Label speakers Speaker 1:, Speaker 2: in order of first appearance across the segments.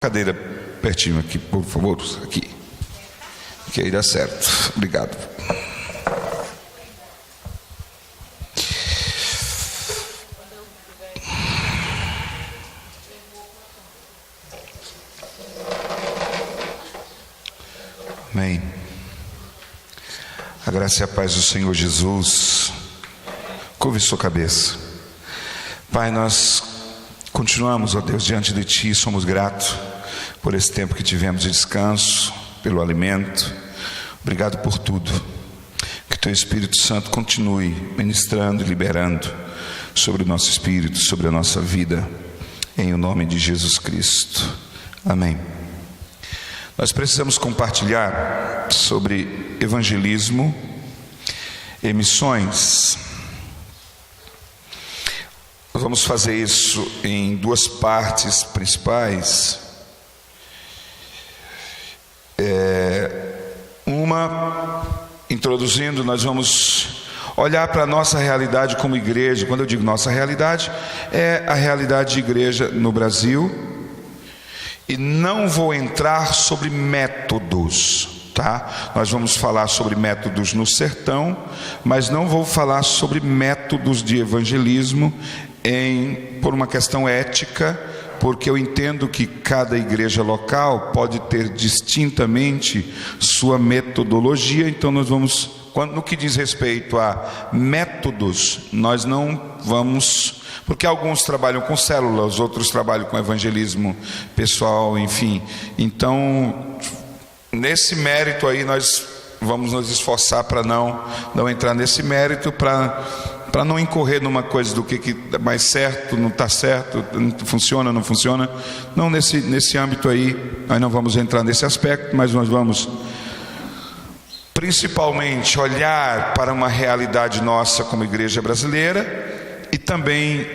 Speaker 1: Cadeira pertinho aqui, por favor, aqui. Que aí dá certo. Obrigado. Amém. A graça e a paz do Senhor Jesus. Curve sua cabeça. Pai, nós continuamos, ó Deus, diante de Ti, somos gratos por esse tempo que tivemos de descanso, pelo alimento. Obrigado por tudo. Que Teu Espírito Santo continue ministrando e liberando sobre o nosso espírito, sobre a nossa vida, em o nome de Jesus Cristo. Amém. Nós precisamos compartilhar sobre evangelismo e missões. Nós vamos fazer isso em duas partes principais. Uma, introduzindo, nós vamos olhar para a nossa realidade como igreja. Quando eu digo nossa realidade, é a realidade de igreja no Brasil. E não vou entrar sobre métodos, tá? Nós vamos falar sobre métodos no sertão, mas não vou falar sobre métodos de evangelismo por uma questão ética, porque eu entendo que cada igreja local pode ter distintamente sua metodologia. Então nós vamos, no que diz respeito a métodos, nós não vamos, porque alguns trabalham com células, outros trabalham com evangelismo pessoal, enfim. Então, nesse mérito aí, nós vamos nos esforçar para não entrar nesse mérito, para não incorrer numa coisa do que é mais certo, não está certo, funciona, não funciona. Não, nesse âmbito aí, nós não vamos entrar nesse aspecto, mas nós vamos principalmente olhar para uma realidade nossa como igreja brasileira, e também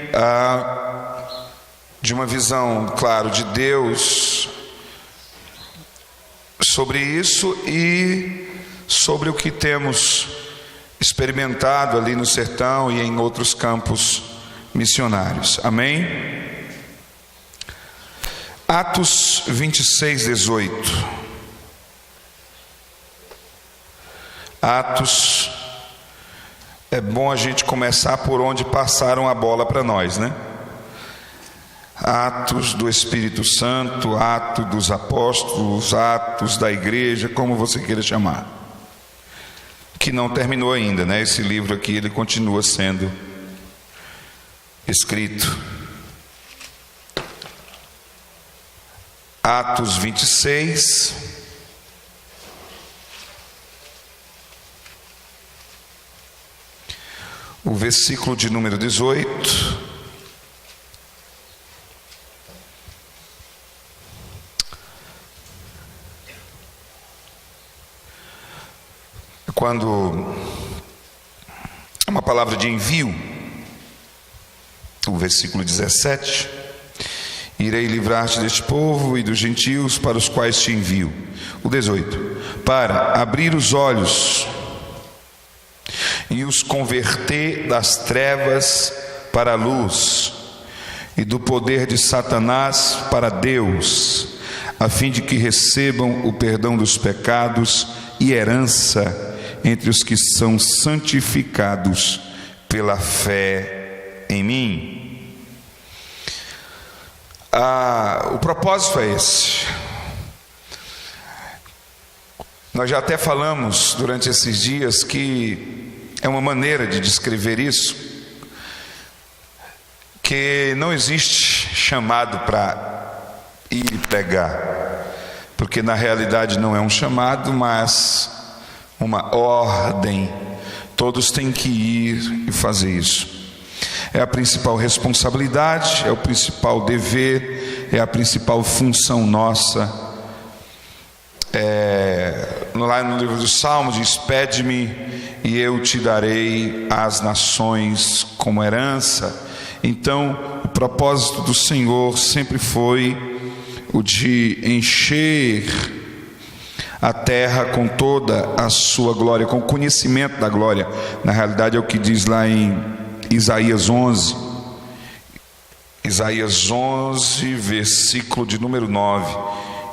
Speaker 1: de uma visão, claro, de Deus sobre isso e sobre o que temos experimentado ali no sertão e em outros campos missionários. Amém? Atos 26, 18. Atos. É bom a gente começar por onde passaram a bola para nós, né? Atos do Espírito Santo, Atos dos Apóstolos, Atos da Igreja, como você queira chamar. Que não terminou ainda, né? Esse livro aqui, ele continua sendo escrito. Atos 26. O versículo de número 18. Quando é uma palavra de envio, o versículo 17: irei livrar-te deste povo e dos gentios para os quais te envio. O 18: para abrir os olhos e os converter das trevas para a luz e do poder de Satanás para Deus, a fim de que recebam o perdão dos pecados e herança entre os que são santificados pela fé em mim. O propósito é esse. Nós já até falamos durante esses dias que é uma maneira de descrever isso, que não existe chamado para ir e pregar, porque na realidade não é um chamado, mas uma ordem. Todos têm que ir e fazer isso. É a principal responsabilidade, é o principal dever, é a principal função nossa. Lá no livro dos Salmos diz: pede-me e eu te darei as nações como herança. Então o propósito do Senhor sempre foi o de encher a terra com toda a sua glória, com o conhecimento da glória. Na realidade é o que diz lá em Isaías 11: Isaías 11, versículo de número 9.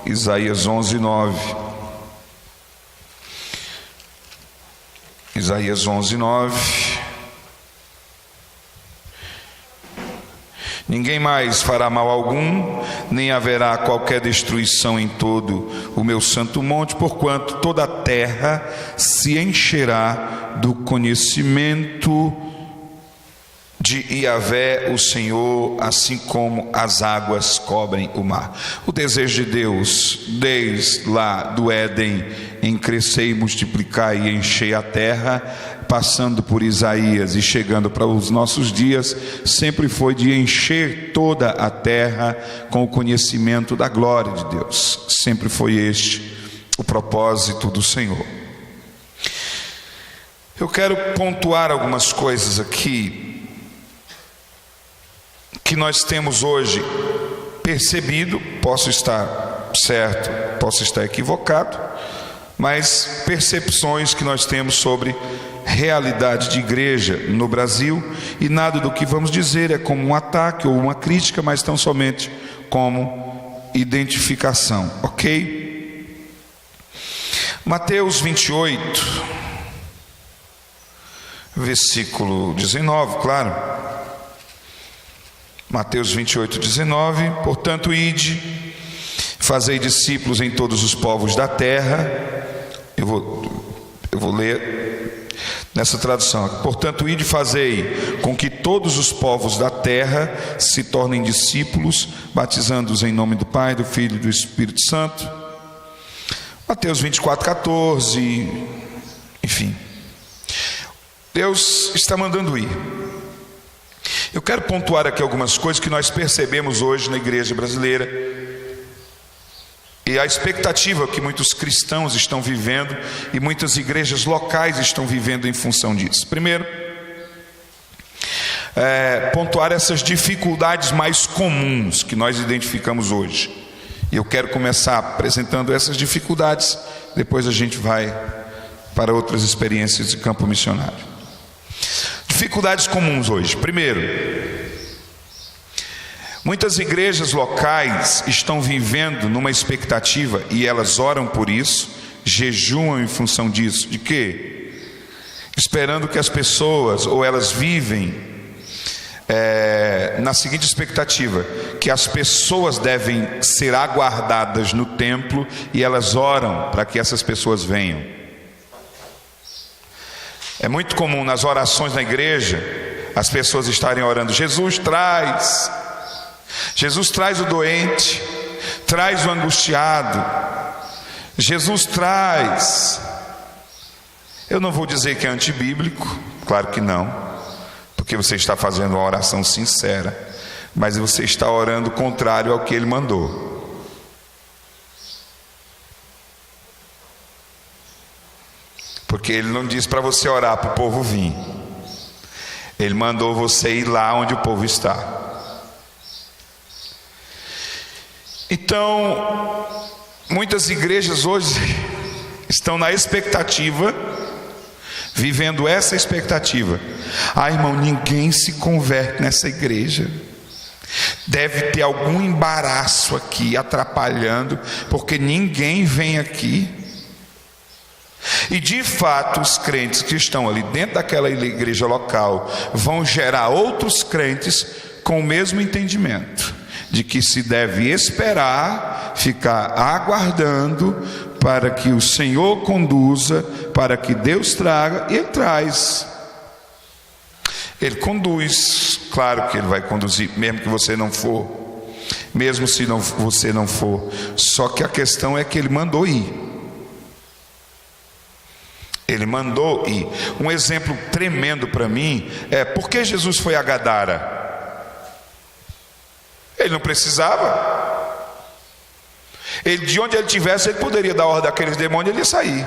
Speaker 1: Isaías 11, 9. Isaías 11, 9. Ninguém mais fará mal algum, nem haverá qualquer destruição em todo o meu santo monte, porquanto toda a terra se encherá do conhecimento de Yahvé, o Senhor, assim como as águas cobrem o mar. O desejo de Deus, desde lá do Éden, em crescer e multiplicar e encher a terra, passando por Isaías e chegando para os nossos dias, sempre foi de encher toda a terra com o conhecimento da glória de Deus. Sempre foi este o propósito do Senhor. Eu quero pontuar algumas coisas aqui que nós temos hoje percebido. Posso estar certo, posso estar equivocado, mas percepções que nós temos sobre realidade de igreja no Brasil, e nada do que vamos dizer é como um ataque ou uma crítica, mas tão somente como identificação, ok? Mateus 28, versículo 19, claro. Mateus 28, 19. Portanto, ide, fazei discípulos em todos os povos da terra. Eu vou ler nessa tradução. Portanto, ide, fazei com que todos os povos da terra se tornem discípulos, batizando-os em nome do Pai, do Filho e do Espírito Santo. Mateus 24, 14. Enfim, Deus está mandando ir. Eu quero pontuar aqui algumas coisas que nós percebemos hoje na igreja brasileira e a expectativa que muitos cristãos estão vivendo e muitas igrejas locais estão vivendo em função disso. Primeiro, pontuar essas dificuldades mais comuns que nós identificamos hoje. E eu quero começar apresentando essas dificuldades, depois a gente vai para outras experiências de campo missionário. Dificuldades comuns hoje. Primeiro, muitas igrejas locais estão vivendo numa expectativa, e elas oram por isso, jejuam em função disso. De quê? Esperando que as pessoas, ou elas vivem na seguinte expectativa, que as pessoas devem ser aguardadas no templo, e elas oram para que essas pessoas venham. É muito comum nas orações na igreja as pessoas estarem orando: Jesus traz o doente, traz o angustiado, Jesus traz. Eu não vou dizer que é antibíblico, claro que não, porque você está fazendo uma oração sincera, mas você está orando contrário ao que Ele mandou. Porque Ele não disse para você orar para o povo vir. Ele mandou você ir lá onde o povo está. Então, muitas igrejas hoje estão na expectativa, vivendo essa expectativa. Irmão, ninguém se converte nessa igreja. Deve ter algum embaraço aqui atrapalhando, porque ninguém vem aqui. E de fato os crentes que estão ali dentro daquela igreja local vão gerar outros crentes com o mesmo entendimento de que se deve esperar, ficar aguardando para que o Senhor conduza, para que Deus traga, e Ele traz. Ele conduz, claro que Ele vai conduzir, mesmo que você não for, mesmo se você não for, só que a questão é que Ele mandou ir. Ele mandou ir. Um exemplo tremendo para mim é: por que Jesus foi a Gadara? Ele não precisava. De onde ele estivesse, ele poderia dar ordem àqueles demônios, ele ia sair.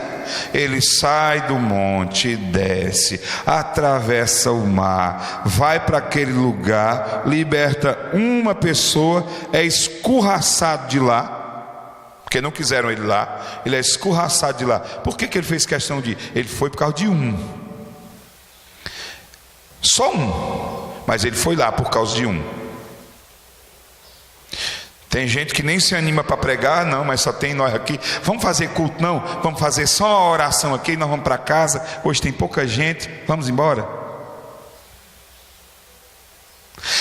Speaker 1: Ele sai do monte, desce, atravessa o mar, vai para aquele lugar, liberta uma pessoa, é escorraçado de lá, porque não quiseram ele lá, ele é escorraçado de lá. Por que ele fez questão de ir? Ele foi por causa de um, só um, mas ele foi lá por causa de um. Tem gente que nem se anima para pregar, não, mas só tem nós aqui. Vamos fazer culto, não? Vamos fazer só uma oração aqui e nós vamos para casa. Hoje tem pouca gente, vamos embora.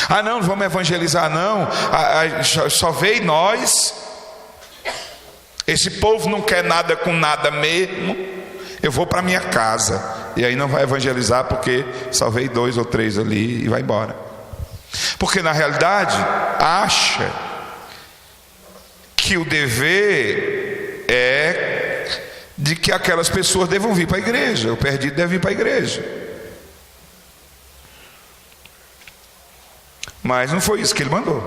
Speaker 1: Ah, não vamos evangelizar, não. Só veio nós. Esse povo não quer nada com nada mesmo. Eu vou para minha casa. E aí não vai evangelizar porque só veio 2 ou 3 ali e vai embora. Porque na realidade acha que o dever é de que aquelas pessoas devam vir para a igreja, o perdido deve vir para a igreja. Mas não foi isso que ele mandou.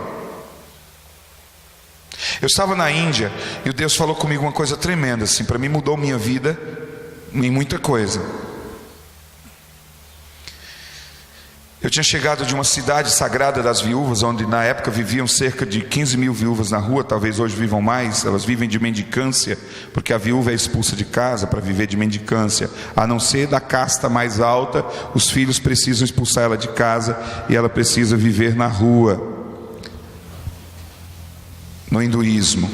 Speaker 1: Eu estava na Índia e o Deus falou comigo uma coisa tremenda, assim, para mim mudou minha vida em muita coisa. Eu tinha chegado de uma cidade sagrada das viúvas, onde na época viviam cerca de 15 mil viúvas na rua, talvez hoje vivam mais. Elas vivem de mendicância, porque a viúva é expulsa de casa para viver de mendicância. A não ser da casta mais alta, os filhos precisam expulsar ela de casa e ela precisa viver na rua. No hinduísmo,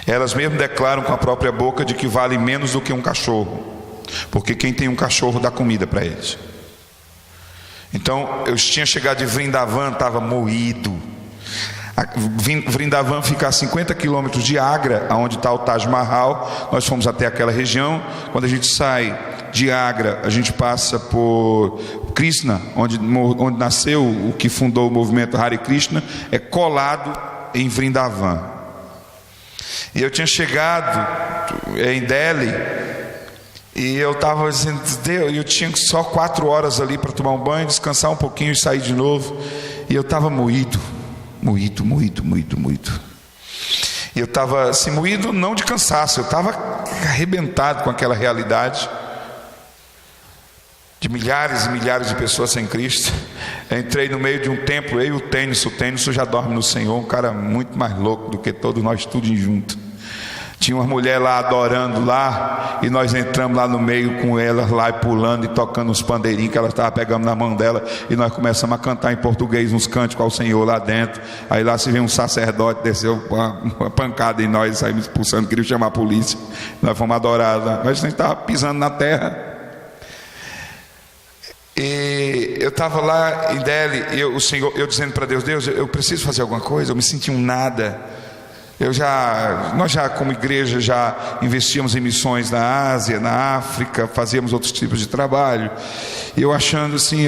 Speaker 1: elas mesmo declaram com a própria boca de que valem menos do que um cachorro, porque quem tem um cachorro dá comida para eles. Então eu tinha chegado de Vrindavan, estava moído. Vrindavan fica a 50 quilômetros de Agra, onde está o Taj Mahal. Nós fomos até aquela região. Quando a gente sai de Agra, a gente passa por Krishna, onde nasceu o que fundou o movimento Hare Krishna, é colado em Vrindavan. E eu tinha chegado em Delhi e eu estava dizendo, Deus, eu tinha só 4 horas ali para tomar um banho, descansar um pouquinho e sair de novo. E eu estava moído. E eu estava assim, moído não de cansaço, eu estava arrebentado com aquela realidade de milhares e milhares de pessoas sem Cristo. Eu entrei no meio de um templo, eu e o Tênis já dorme no Senhor, um cara muito mais louco do que todos nós, tudo junto. Tinha uma mulher lá adorando lá, e nós entramos lá no meio com elas lá e pulando e tocando uns pandeirinhos que ela estava pegando na mão dela, e nós começamos a cantar em português uns cânticos ao Senhor lá dentro. Aí lá se vê um sacerdote, desceu uma pancada em nós, saímos expulsando, queria chamar a polícia. Nós fomos adorar lá, mas a gente estava pisando na terra. E eu estava lá em Delhi, e eu dizendo para Deus, eu preciso fazer alguma coisa, eu me senti um nada. Nós já como igreja já investíamos em missões na Ásia, na África, fazíamos outros tipos de trabalho. E eu achando assim,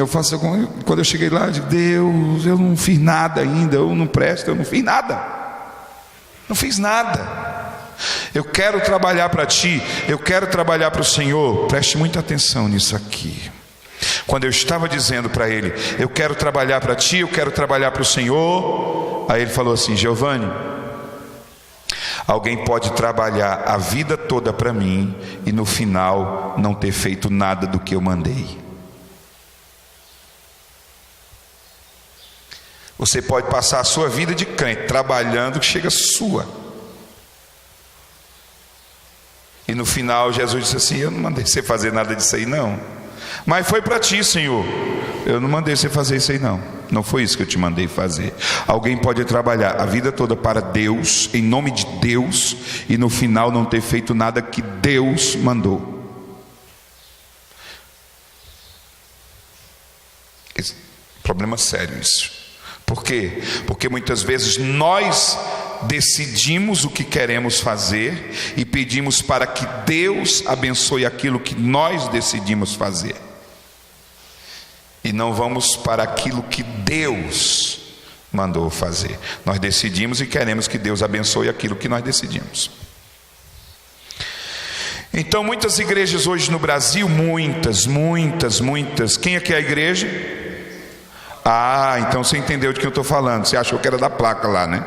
Speaker 1: quando eu cheguei lá, eu digo, Deus, eu não fiz nada ainda, eu não presto, eu não fiz nada. Não fiz nada. Eu quero trabalhar para Ti, eu quero trabalhar para o Senhor. Preste muita atenção nisso aqui. Quando eu estava dizendo para ele, eu quero trabalhar para Ti, eu quero trabalhar para o Senhor, aí ele falou assim, Giovanni, alguém pode trabalhar a vida toda para mim e no final não ter feito nada do que eu mandei. Você pode passar a sua vida de crente trabalhando que chega sua, e no final Jesus disse assim, eu não mandei você fazer nada disso aí não, mas foi para Ti, Senhor. Eu não mandei você fazer isso aí não. Não foi isso que eu te mandei fazer. Alguém pode trabalhar a vida toda para Deus, em nome de Deus, e no final não ter feito nada que Deus mandou. Problema sério isso. Por quê? Porque muitas vezes nós decidimos o que queremos fazer e pedimos para que Deus abençoe aquilo que nós decidimos fazer, e não vamos para aquilo que Deus mandou fazer. Nós decidimos e queremos que Deus abençoe aquilo que nós decidimos. Então muitas igrejas hoje no Brasil, muitas. Quem aqui é a igreja? Ah, então você entendeu de que eu estou falando. Você achou que era da placa lá, né?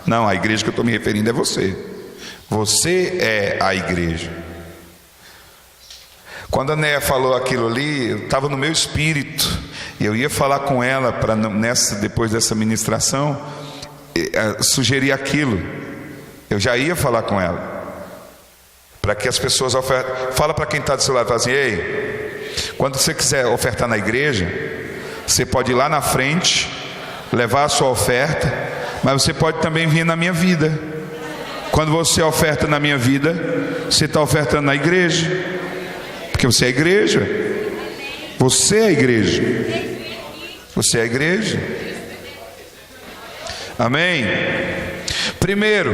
Speaker 1: Não, a igreja que eu estou me referindo é você. Você é a igreja. Quando a Néia falou aquilo ali, eu estava no meu espírito, e eu ia falar com ela depois dessa ministração, sugerir aquilo. Eu já ia falar com ela, para que as pessoas fala para quem está do seu lado, fala assim, ei, quando você quiser ofertar na igreja, você pode ir lá na frente, levar a sua oferta, Mas você pode também vir na minha vida. Quando você oferta na minha vida, você está ofertando na igreja, porque você é a igreja. Você é a igreja. Você é a igreja. Amém? Primeiro,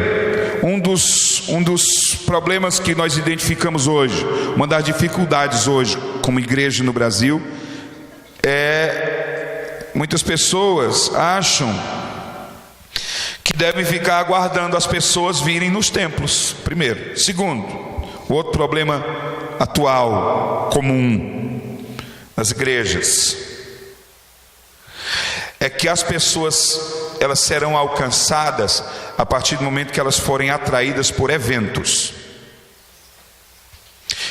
Speaker 1: um dos problemas que nós identificamos hoje, uma das dificuldades hoje como igreja no Brasil, muitas pessoas acham que devem ficar aguardando as pessoas virem nos templos, primeiro. Segundo, o outro problema atual, comum nas igrejas, é que as pessoas, elas serão alcançadas a partir do momento que elas forem atraídas por eventos.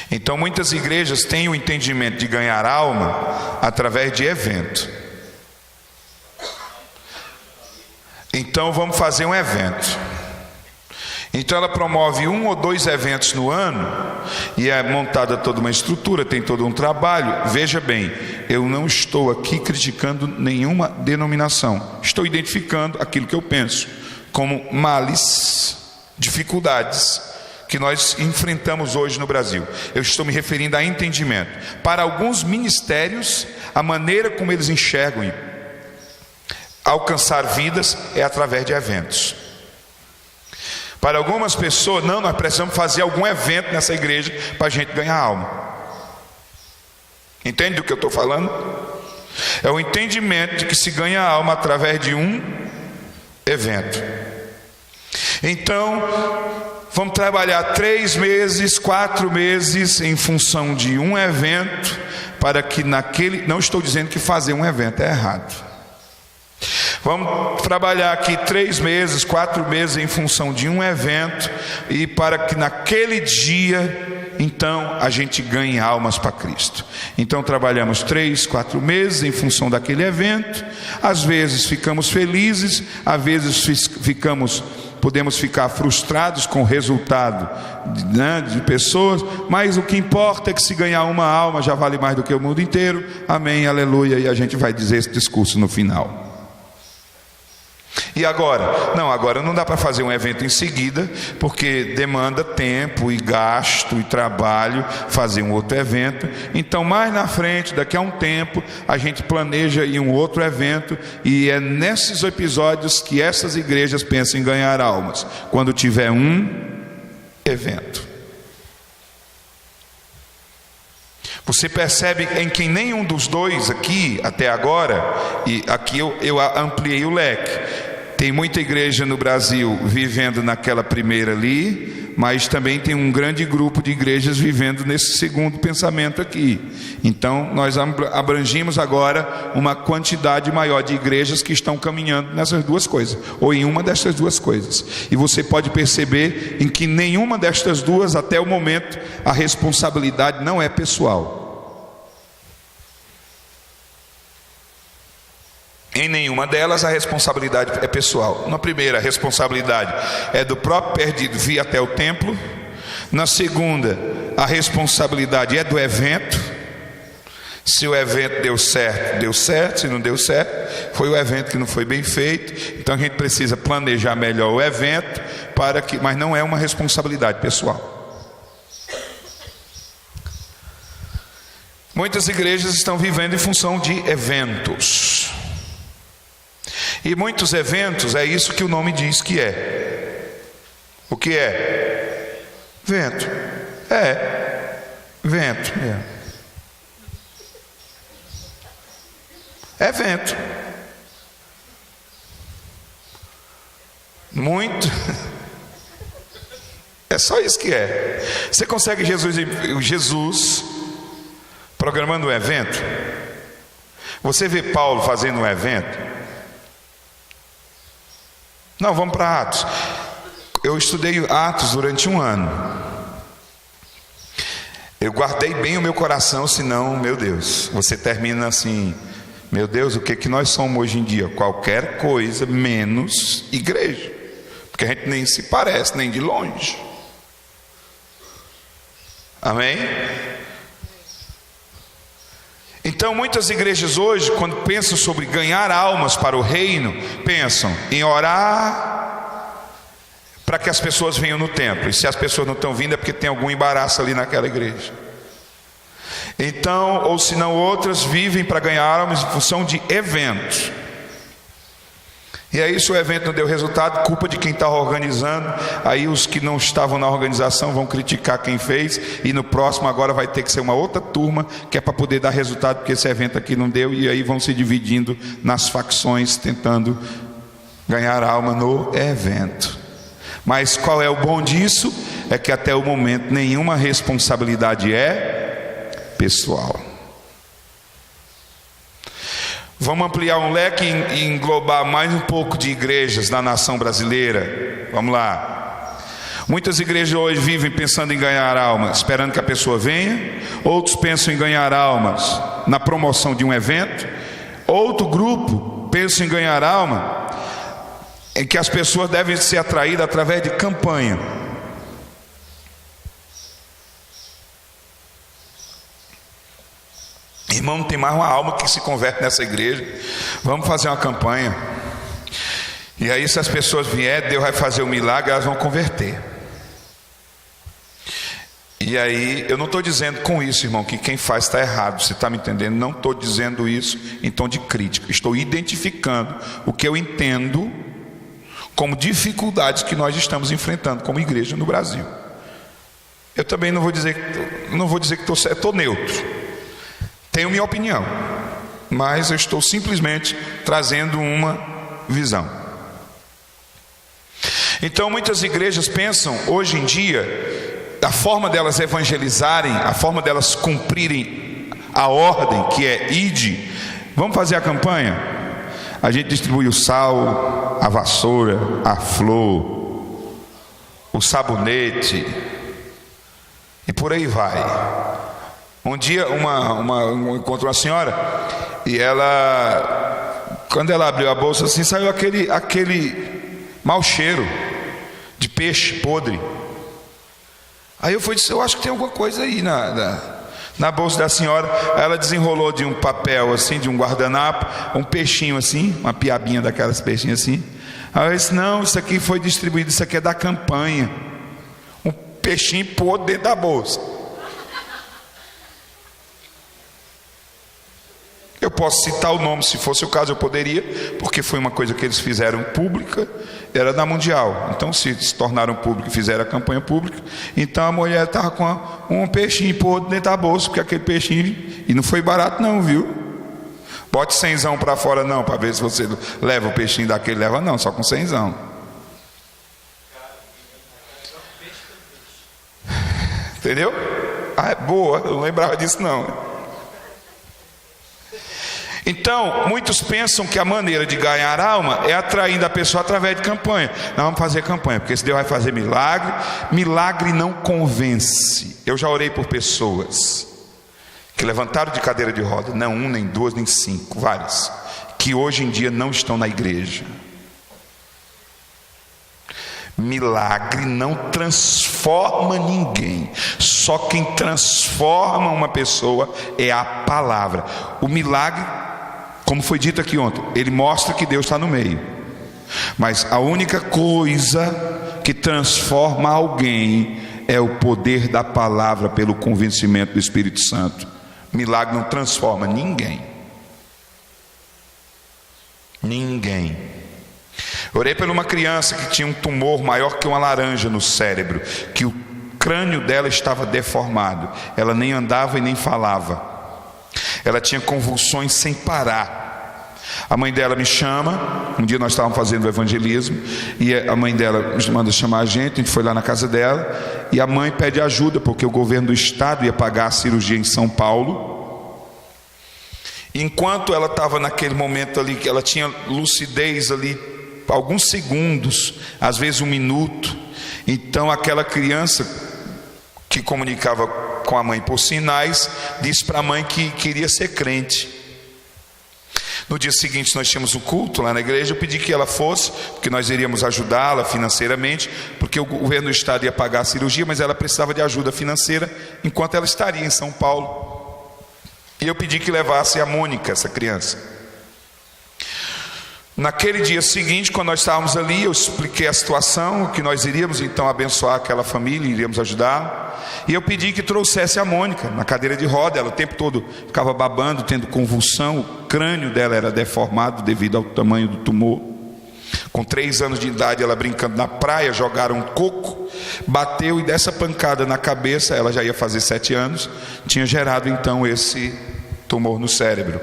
Speaker 1: Então muitas igrejas têm o entendimento de ganhar alma através de evento. Então vamos fazer um evento. Então ela promove 1 ou 2 eventos no ano, e é montada toda uma estrutura, tem todo um trabalho. Veja bem, eu não estou aqui criticando nenhuma denominação, estou identificando aquilo que eu penso como males, dificuldades que nós enfrentamos hoje no Brasil. Eu estou me referindo a entendimento. Para alguns ministérios, a maneira como eles enxergam alcançar vidas é através de eventos. Para algumas pessoas, não, nós precisamos fazer algum evento nessa igreja para a gente ganhar alma. Entende do que eu estou falando? É o entendimento de que se ganha alma através de um evento. Então, vamos trabalhar 3 meses, 4 meses em função de um evento, para que naquele, não estou dizendo que fazer um evento é errado. Vamos trabalhar aqui 3 meses, 4 meses em função de um evento, e para que naquele dia, então, a gente ganhe almas para Cristo. Então trabalhamos 3, 4 meses em função daquele evento. Às vezes ficamos felizes, às vezes podemos ficar frustrados com o resultado de pessoas, mas o que importa é que se ganhar uma alma já vale mais do que o mundo inteiro. Amém, aleluia. E a gente vai dizer esse discurso no final. E agora? Não, agora não dá para fazer um evento em seguida, porque demanda tempo e gasto e trabalho fazer um outro evento. Então mais na frente, daqui a um tempo, a gente planeja ir um outro evento, e é nesses episódios que essas igrejas pensam em ganhar almas, quando tiver um evento. Você percebe em que nenhum dos dois aqui, até agora, e aqui eu ampliei o leque. Tem muita igreja no Brasil vivendo naquela primeira ali, mas também tem um grande grupo de igrejas vivendo nesse segundo pensamento aqui. Então nós abrangimos agora uma quantidade maior de igrejas que estão caminhando nessas duas coisas, ou em uma dessas duas coisas. E você pode perceber em que nenhuma destas duas, até o momento, a responsabilidade não é pessoal. Em nenhuma delas a responsabilidade é pessoal. Na primeira, a responsabilidade é do próprio perdido vir até o templo. Na segunda, a responsabilidade é do evento. Se o evento deu certo, deu certo. Se não deu certo, foi o evento que não foi bem feito. Então a gente precisa planejar melhor o evento, mas não é uma responsabilidade pessoal. Muitas igrejas estão vivendo em função de eventos. E muitos eventos, é isso que o nome diz que é. O que é? Vento. Vento. É vento. Muito. É só isso que é. Você consegue Jesus programando um evento? Você vê Paulo fazendo um evento? Não, vamos para Atos. Eu estudei Atos durante 1 ano. Eu guardei bem o meu coração, senão, meu Deus, você termina assim: meu Deus, o que nós somos hoje em dia? Qualquer coisa menos igreja, porque a gente nem se parece, nem de longe. Amém? Então muitas igrejas hoje, quando pensam sobre ganhar almas para o reino, pensam em orar para que as pessoas venham no templo. E se as pessoas não estão vindo é porque tem algum embaraço ali naquela igreja. Então, ou se não, outras vivem para ganhar almas em função de eventos. E aí, se o evento não deu resultado, culpa de quem está organizando. Aí os que não estavam na organização vão criticar quem fez. E no próximo agora vai ter que ser uma outra turma, que é para poder dar resultado, porque esse evento aqui não deu. E aí vão se dividindo nas facções, tentando ganhar alma no evento. Mas qual é o bom disso? É que até o momento nenhuma responsabilidade é pessoal. Vamos ampliar um leque e englobar mais um pouco de igrejas na nação brasileira. Vamos lá. Muitas igrejas hoje vivem pensando em ganhar almas, esperando que a pessoa venha. Outros pensam em ganhar almas na promoção de um evento. Outro grupo pensa em ganhar alma em que as pessoas devem ser atraídas através de campanha. Irmão, não tem mais uma alma que se converte nessa igreja. Vamos fazer uma campanha. E aí, se as pessoas vierem, Deus vai fazer um milagre, elas vão converter. E aí, eu não estou dizendo com isso, irmão, que quem faz está errado. Você está me entendendo? Não estou dizendo isso em tom de crítica. Estou identificando o que eu entendo como dificuldades que nós estamos enfrentando como igreja no Brasil. Eu também não vou dizer que estou certo, estou neutro. Tenho minha opinião, mas eu estou simplesmente trazendo uma visão. Então muitas igrejas pensam hoje em dia, a forma delas evangelizarem, a forma delas cumprirem a ordem que é ide. Vamos fazer a campanha? A gente distribui o sal, a vassoura, a flor, o sabonete e por aí vai. Um dia encontrou uma senhora e ela, quando ela abriu a bolsa assim, saiu aquele mau cheiro de peixe podre. Aí eu disse, eu acho que tem alguma coisa aí na bolsa da senhora. Aí ela desenrolou de um papel assim, de um guardanapo, um peixinho assim, uma piabinha daquelas peixinhas assim. Aí eu disse, não, isso aqui foi distribuído, isso aqui é da campanha. Um peixinho podre dentro da bolsa. Eu posso citar o nome, se fosse o caso eu poderia, porque foi uma coisa que eles fizeram pública, era da Mundial. Então se tornaram público e fizeram a campanha pública, então a mulher estava com um peixinho podre dentro da bolsa, porque aquele peixinho, e não foi barato não, viu? Bote 100zão para fora não, para ver se você leva o peixinho daquele, leva não, só com 100zão. Entendeu? Ah, é boa, eu não lembrava disso não. Então, muitos pensam que a maneira de ganhar alma é atraindo a pessoa através de campanha. Nós vamos fazer campanha, porque se Deus vai fazer milagre, milagre não convence. Eu já orei por pessoas que levantaram de cadeira de roda, não um, nem duas, nem cinco, várias, que hoje em dia não estão na igreja. Milagre não transforma ninguém. Só quem transforma uma pessoa é a palavra. O milagre, como foi dito aqui ontem, ele mostra que Deus está no meio. Mas a única coisa que transforma alguém é o poder da palavra pelo convencimento do Espírito Santo. Milagre não transforma ninguém. Ninguém. Orei por uma criança que tinha um tumor maior que uma laranja no cérebro, que o crânio dela estava deformado. Ela nem andava e nem falava. Ela tinha convulsões sem parar. A mãe dela me chama. Um dia nós estávamos fazendo o evangelismo e a mãe dela nos manda chamar a gente foi lá na casa dela e a mãe pede ajuda, porque o governo do estado ia pagar a cirurgia em São Paulo. Enquanto ela estava naquele momento ali, que ela tinha lucidez ali, alguns segundos, às vezes um minuto. Então aquela criança que comunicava com a mãe por sinais disse para a mãe que queria ser crente. No dia seguinte nós tínhamos um culto lá na igreja. Eu pedi que ela fosse, porque nós iríamos ajudá-la financeiramente, porque o governo do estado ia pagar a cirurgia, mas ela precisava de ajuda financeira enquanto ela estaria em São Paulo. E eu pedi que levasse a Mônica, essa criança. Naquele dia seguinte, quando nós estávamos ali, eu expliquei a situação, que nós iríamos então abençoar aquela família, iríamos ajudar. E eu pedi que trouxesse a Mônica na cadeira de roda. Ela o tempo todo ficava babando, tendo convulsão. O crânio dela era deformado devido ao tamanho do tumor. Com 3 anos de idade, ela brincando na praia, jogaram um coco, bateu, e dessa pancada na cabeça, ela já ia fazer 7 anos, tinha gerado então esse tumor no cérebro.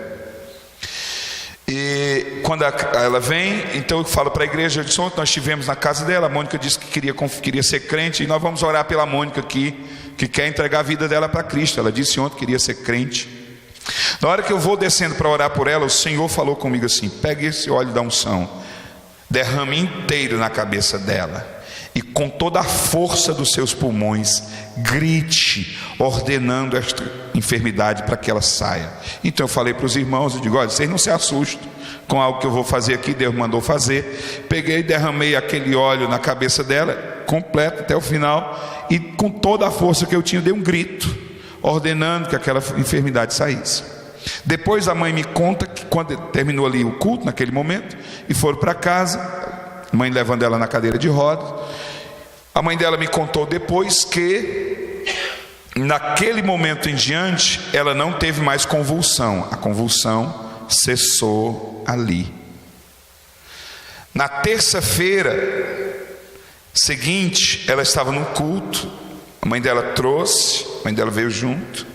Speaker 1: E quando ela vem, então eu falo para a igreja, de ontem nós estivemos na casa dela, a Mônica disse que queria ser crente, e nós vamos orar pela Mônica aqui, que quer entregar a vida dela para Cristo. Ela disse ontem que queria ser crente. Na hora que eu vou descendo para orar por ela, o Senhor falou comigo assim: pegue esse óleo da unção, derrame inteiro na cabeça dela, e com toda a força dos seus pulmões, grite, ordenando esta enfermidade para que ela saia. Então eu falei para os irmãos, eu digo: olha, vocês não se assustem com algo que eu vou fazer aqui, Deus mandou fazer. Peguei e derramei aquele óleo na cabeça dela, completo até o final, e com toda a força que eu tinha, dei um grito, ordenando que aquela enfermidade saísse. Depois a mãe me conta que quando terminou ali o culto, naquele momento, e foram para casa, a mãe levando ela na cadeira de rodas, a mãe dela me contou depois que naquele momento em diante ela não teve mais convulsão, a convulsão cessou ali. Na terça-feira seguinte, ela estava num culto, a mãe dela trouxe, a mãe dela veio junto,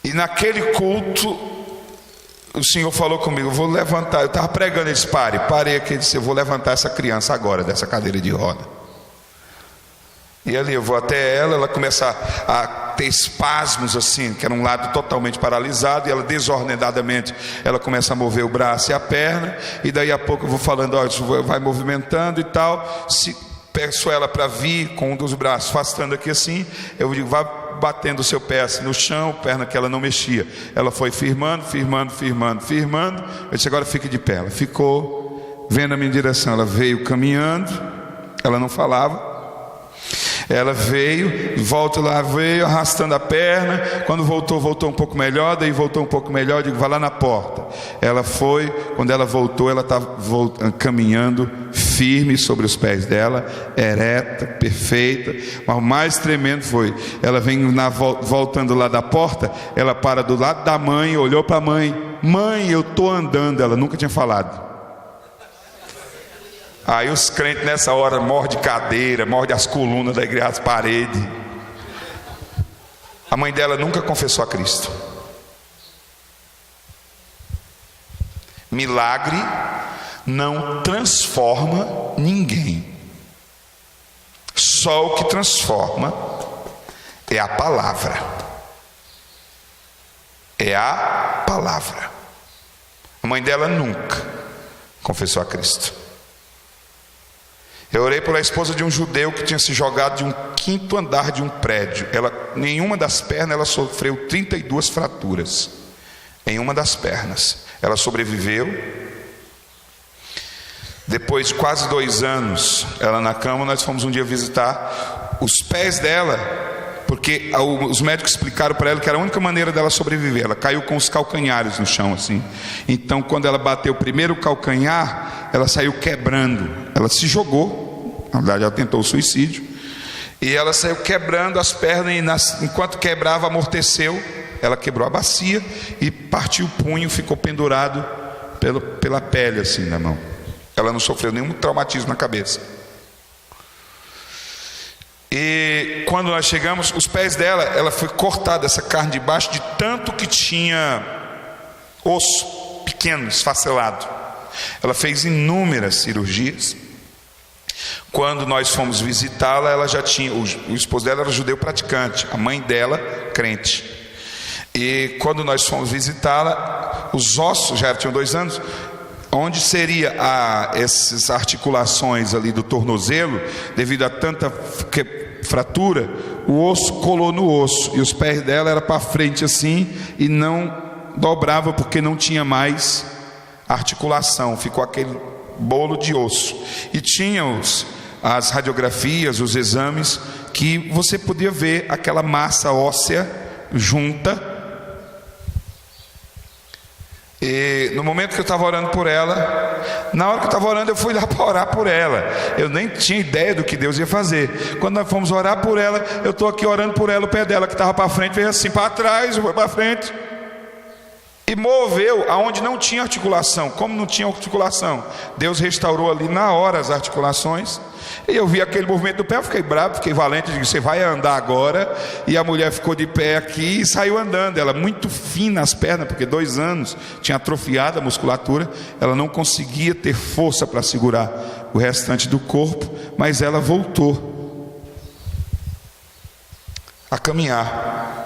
Speaker 1: e naquele culto o Senhor falou comigo: eu vou levantar, eu estava pregando, ele disse: parei aqui, ele disse: eu vou levantar essa criança agora dessa cadeira de roda. E ali eu vou até ela começa a ter espasmos assim, que era um lado totalmente paralisado, e ela desordenadamente, ela começa a mover o braço e a perna, e daí a pouco eu vou falando: ó, vai movimentando e tal. Se peço ela para vir com um dos braços afastando aqui assim, eu digo: vai batendo o seu pé assim no chão, perna que ela não mexia. Ela foi firmando. Eu disse: agora fique de pé. Ela ficou vendo a minha direção, ela veio caminhando, ela não falava. Ela veio, volta lá, veio arrastando a perna. Quando voltou um pouco melhor. Daí voltou um pouco melhor, eu digo: vai lá na porta. Ela foi, quando ela voltou, ela estava caminhando firme sobre os pés dela, ereta, perfeita. Mas o mais tremendo foi, ela vem voltando lá da porta, ela para do lado da mãe, olhou para a mãe: mãe, eu estou andando. Ela nunca tinha falado. Aí os crentes nessa hora mordem cadeira, mordem as colunas da igreja, as paredes. A mãe dela nunca confessou a Cristo. Milagre não transforma ninguém. Só o que transforma é a palavra. É a palavra. A mãe dela nunca confessou a Cristo. Eu orei pela esposa de um judeu que tinha se jogado de um 5º andar de um prédio. Nenhuma das pernas, ela sofreu 32 fraturas. Em uma das pernas. Ela sobreviveu. Depois de quase 2 anos, ela na cama, nós fomos um dia visitar os pés dela, porque os médicos explicaram para ela que era a única maneira dela sobreviver. Ela caiu com os calcanhares no chão assim. Então quando ela bateu o primeiro calcanhar, ela saiu quebrando. Ela se jogou, na verdade ela tentou o suicídio, e ela saiu quebrando as pernas, e enquanto quebrava, amorteceu. Ela quebrou a bacia e partiu o punho, ficou pendurado pela pele assim na mão. Ela não sofreu nenhum traumatismo na cabeça. E quando nós chegamos, os pés dela, ela foi cortada, essa carne de baixo, de tanto que tinha osso pequeno, esfacelado. Ela fez inúmeras cirurgias. Quando nós fomos visitá-la, ela já tinha, o esposo dela era judeu praticante, a mãe dela crente. E quando nós fomos visitá-la, os ossos já tinham 2 anos. Onde seria essas articulações ali do tornozelo, devido a tanta fratura, o osso colou no osso, e os pés dela eram para frente assim, e não dobrava porque não tinha mais articulação, ficou aquele bolo de osso. E tinha as radiografias, os exames, que você podia ver aquela massa óssea junta, E no momento que eu estava orando por ela, na hora que eu estava orando, eu fui lá para orar por ela. Eu nem tinha ideia do que Deus ia fazer. Quando nós fomos orar por ela, eu estou aqui orando por ela, o pé dela que estava para frente veio assim para trás, foi para frente. E moveu aonde não tinha articulação. Como não tinha articulação, Deus restaurou ali na hora as articulações. E eu vi aquele movimento do pé, eu fiquei bravo, fiquei valente, eu disse: você vai andar agora. E a mulher ficou de pé aqui e saiu andando. Ela muito fina as pernas, porque 2 anos tinha atrofiado a musculatura. Ela não conseguia ter força para segurar o restante do corpo, mas ela voltou a caminhar.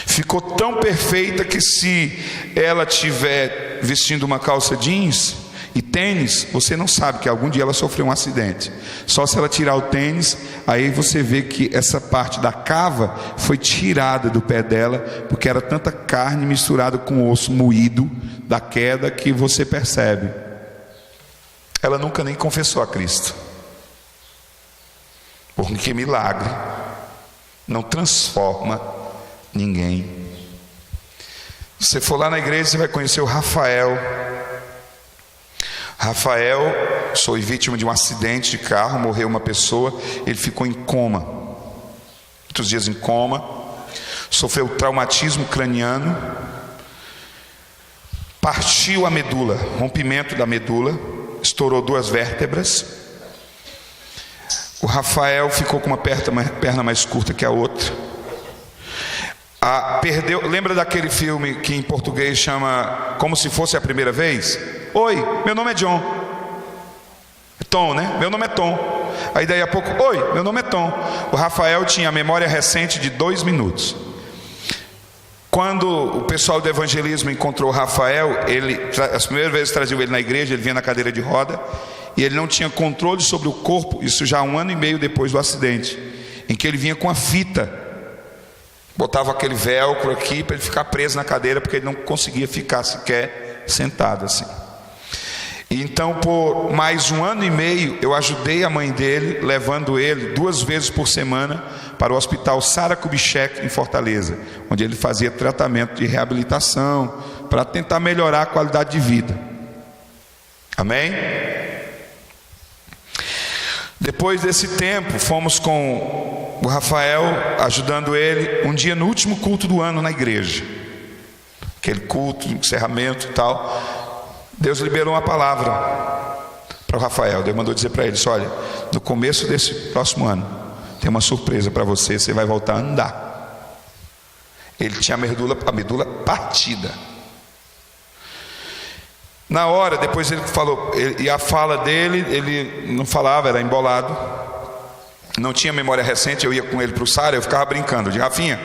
Speaker 1: Ficou tão perfeita que se ela tiver vestindo uma calça jeans e tênis, você não sabe que algum dia ela sofreu um acidente. Só se ela tirar o tênis, aí você vê que essa parte da cava foi tirada do pé dela, porque era tanta carne misturada com osso moído da queda que você percebe. Ela nunca nem confessou a Cristo. Porque milagre não transforma ninguém. Se você for lá na igreja, você vai conhecer o Rafael. Rafael foi vítima de um acidente de carro, morreu uma pessoa, ele ficou em coma, muitos dias em coma, sofreu traumatismo craniano, partiu a medula, rompimento da medula, estourou 2 vértebras. O Rafael ficou com uma perna mais curta que a outra. Lembra daquele filme que em português chama Como Se Fosse a Primeira Vez? Oi, meu nome é John. Tom, né? Meu nome é Tom. Aí daí a pouco: oi, meu nome é Tom. O Rafael tinha a memória recente de 2 minutos. Quando o pessoal do evangelismo encontrou o Rafael, as primeiras vezes traziam ele na igreja, ele vinha na cadeira de roda, e ele não tinha controle sobre o corpo, isso já 1 ano e meio depois do acidente, em que ele vinha com a fita, botava aquele velcro aqui para ele ficar preso na cadeira, porque ele não conseguia ficar sequer sentado assim. E então, por mais 1 ano e meio, eu ajudei a mãe dele, levando ele 2 vezes por semana para o hospital Sara Kubitschek em Fortaleza, onde ele fazia tratamento de reabilitação para tentar melhorar a qualidade de vida. Amém? Depois desse tempo, fomos com o Rafael, ajudando ele, um dia no último culto do ano na igreja, aquele culto, encerramento e tal. Deus liberou uma palavra para o Rafael. Deus mandou dizer para ele: olha, no começo desse próximo ano tem uma surpresa para você, você vai voltar a andar. Ele tinha a medula partida. Na hora, depois ele falou, e a fala dele, ele não falava, era embolado, não tinha memória recente. Eu ia com ele para o Sara, eu ficava brincando, de Rafinha,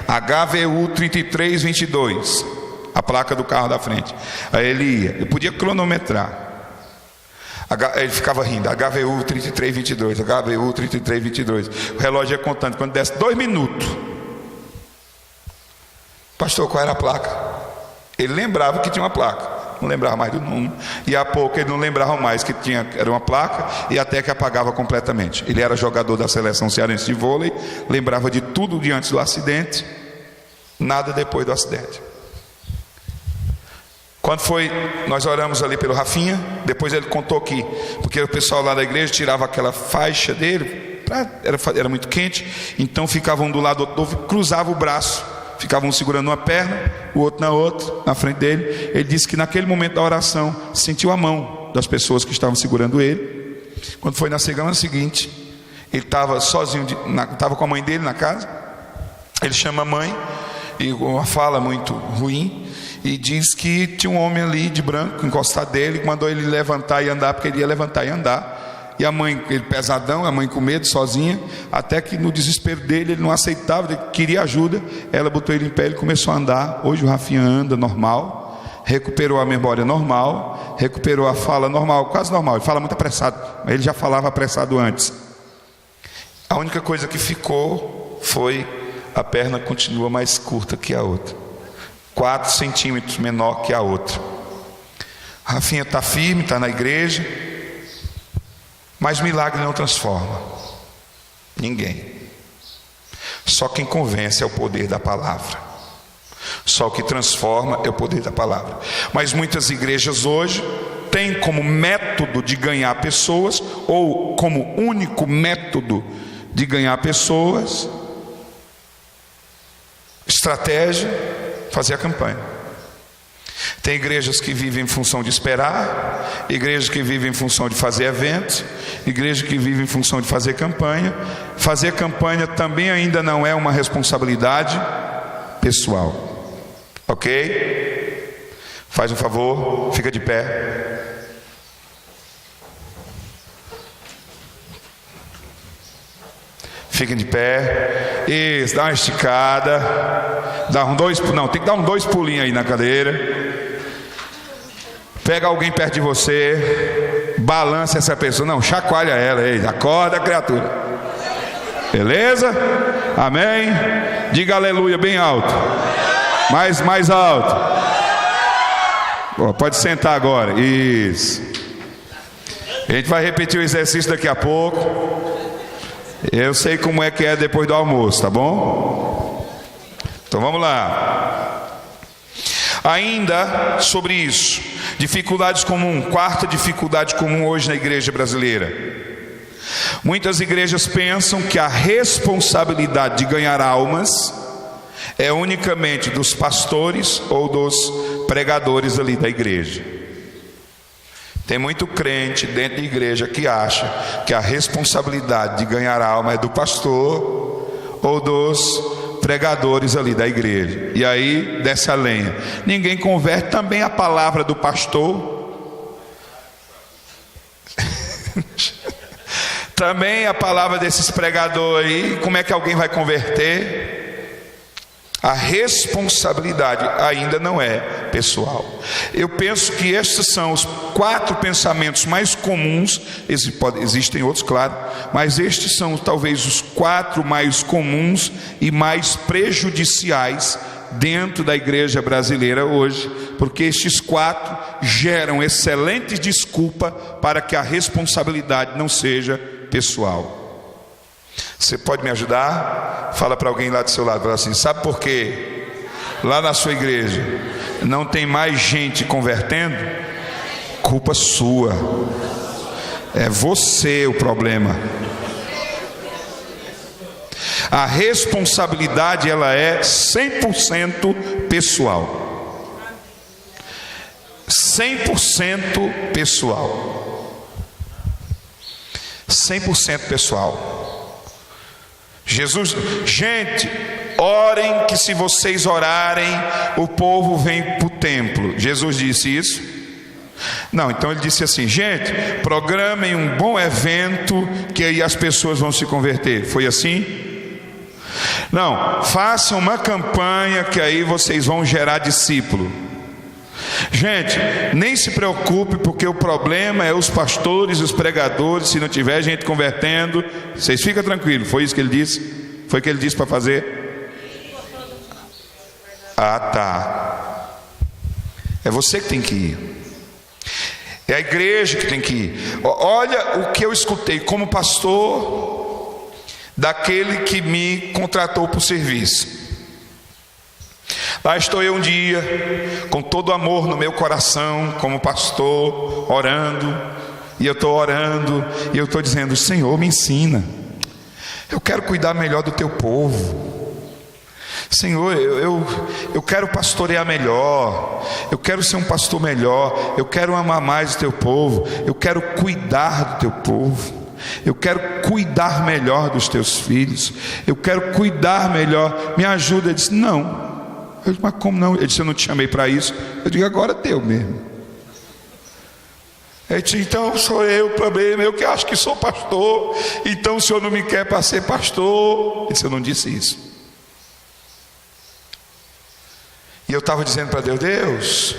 Speaker 1: HVU 3322, a placa do carro da frente. Aí ele ia, eu podia cronometrar, ele ficava rindo, HVU 3322, HVU 3322, o relógio ia contando, quando desse 2 minutos, pastor, qual era a placa? Ele lembrava que tinha uma placa, não lembrava mais do número, e a pouco ele não lembrava mais que era uma placa, e até que apagava completamente. Ele era jogador da seleção cearense de vôlei, lembrava de tudo de antes do acidente, nada depois do acidente. Quando foi, nós oramos ali pelo Rafinha, depois ele contou que, porque o pessoal lá da igreja tirava aquela faixa dele, era muito quente, então ficavam do lado do outro, cruzava o braço, ficavam segurando uma perna, o outro na outra, na frente dele. Ele disse que naquele momento da oração sentiu a mão das pessoas que estavam segurando ele. Quando foi na semana seguinte, ele estava sozinho, estava com a mãe dele na casa. Ele chama a mãe, e uma fala muito ruim, e diz que tinha um homem ali de branco encostado dele, que mandou ele levantar e andar, porque ele ia levantar e andar. E a mãe, ele pesadão, a mãe com medo, sozinha, até que no desespero dele, ele não aceitava, ele queria ajuda. Ela botou ele em pé, ele começou a andar. Hoje o Rafinha anda normal, recuperou a memória normal, recuperou a fala normal, quase normal. Ele fala muito apressado, mas ele já falava apressado antes. A única coisa que ficou foi a perna continua mais curta que a outra, 4 centímetros menor que a outra. Rafinha está firme, está na igreja, mas milagre não transforma ninguém. Só quem convence é o poder da palavra. Só o que transforma é o poder da palavra. Mas muitas igrejas hoje têm como método de ganhar pessoas, ou como único método de ganhar pessoas, estratégia, fazer a campanha. Tem igrejas que vivem em função de esperar, igrejas que vivem em função de fazer eventos, igrejas que vivem em função de fazer campanha. Fazer campanha também ainda não é uma responsabilidade pessoal. Ok? Faz um favor, fica de pé. Fiquem de pé. Isso, dá uma esticada. Tem que dar 2 pulinhos aí na cadeira. Pega alguém perto de você, balança essa pessoa. Não, chacoalha ela. Ei, acorda, criatura. Beleza? Amém? Diga aleluia bem alto. Mais alto. Pode sentar agora. Isso. A gente vai repetir o exercício daqui a pouco. Eu sei como é que é depois do almoço, tá bom? Então vamos lá. Ainda sobre isso, dificuldades comuns. Quarta dificuldade comum hoje na igreja brasileira. Muitas igrejas pensam que a responsabilidade de ganhar almas é unicamente dos pastores ou dos pregadores ali da igreja. Tem muito crente dentro da igreja que acha que a responsabilidade de ganhar alma é do pastor ou dos pregadores ali da igreja. E aí desce a lenha. Ninguém converte também a palavra do pastor. Também a palavra desses pregadores aí. Como é que alguém vai converter? A responsabilidade ainda não é pessoal. Eu penso que estes são os 4 pensamentos mais comuns. Existem outros, claro, mas estes são talvez os 4 mais comuns e mais prejudiciais dentro da igreja brasileira hoje, porque estes 4 geram excelente desculpa para que a responsabilidade não seja pessoal. Você pode me ajudar? Fala para alguém lá do seu lado, fala assim: sabe por quê? Lá na sua igreja não tem mais gente convertendo? Culpa sua. É você o problema. A responsabilidade ela é 100% pessoal. 100% pessoal. 100% pessoal. Jesus, gente, orem que se vocês orarem, o povo vem para o templo. Jesus disse isso? Não, então ele disse assim: gente, programem um bom evento que aí as pessoas vão se converter. Foi assim? Não, façam uma campanha que aí vocês vão gerar discípulo. Gente, nem se preocupe, porque o problema é os pastores, os pregadores. Se não tiver gente convertendo, vocês ficam tranquilos. Foi isso que ele disse? Foi o que ele disse para fazer? Ah, tá. É você que tem que ir. É a igreja que tem que ir. Olha o que eu escutei como pastor daquele que me contratou para o serviço. Lá estou eu um dia, com todo amor no meu coração, como pastor, orando. E eu estou orando, e eu estou dizendo: Senhor, me ensina. Eu quero cuidar melhor do teu povo. Senhor, eu quero pastorear melhor. Eu quero ser um pastor melhor. Eu quero amar mais o teu povo. Eu quero cuidar do teu povo. Eu quero cuidar melhor dos teus filhos. Eu quero cuidar melhor. Me ajuda. Ele disse: não. Eu disse: mas como não? Ele disse: eu não te chamei para isso. Eu digo: agora deu mesmo. Ele disse: então sou eu o problema, eu que acho que sou pastor, então o senhor não me quer para ser pastor. Ele disse: eu não disse isso. E eu estava dizendo para Deus: Deus,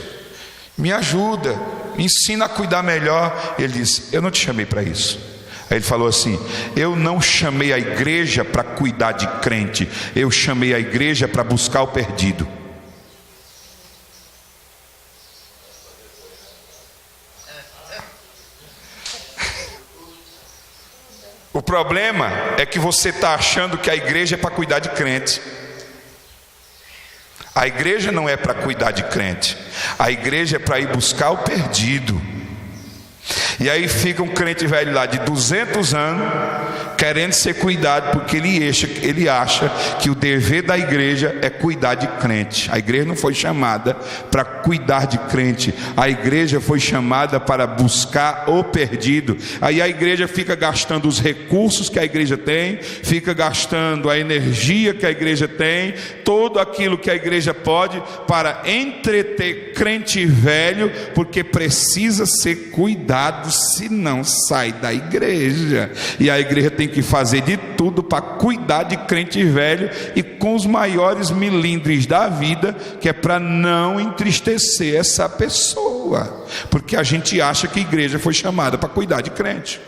Speaker 1: me ajuda, me ensina a cuidar melhor. Ele disse: eu não te chamei para isso. Aí ele falou assim: eu não chamei a igreja para cuidar de crente, eu chamei a igreja para buscar o perdido. O problema é que você está achando que a igreja é para cuidar de crente. A igreja não é para cuidar de crente, a igreja é para ir buscar o perdido. E aí fica um crente velho lá de 200 anos querendo ser cuidado, porque ele acha que o dever da igreja é cuidar de crente. A igreja não foi chamada para cuidar de crente, a igreja foi chamada para buscar o perdido. Aí a igreja fica gastando os recursos que a igreja tem, fica gastando a energia que a igreja tem, todo aquilo que a igreja pode para entreter crente velho, porque precisa ser cuidado, senão sai da igreja. E a igreja tem que fazer de tudo para cuidar de crente velho, e com os maiores milindres da vida, que é para não entristecer essa pessoa, porque a gente acha que a igreja foi chamada para cuidar de crente.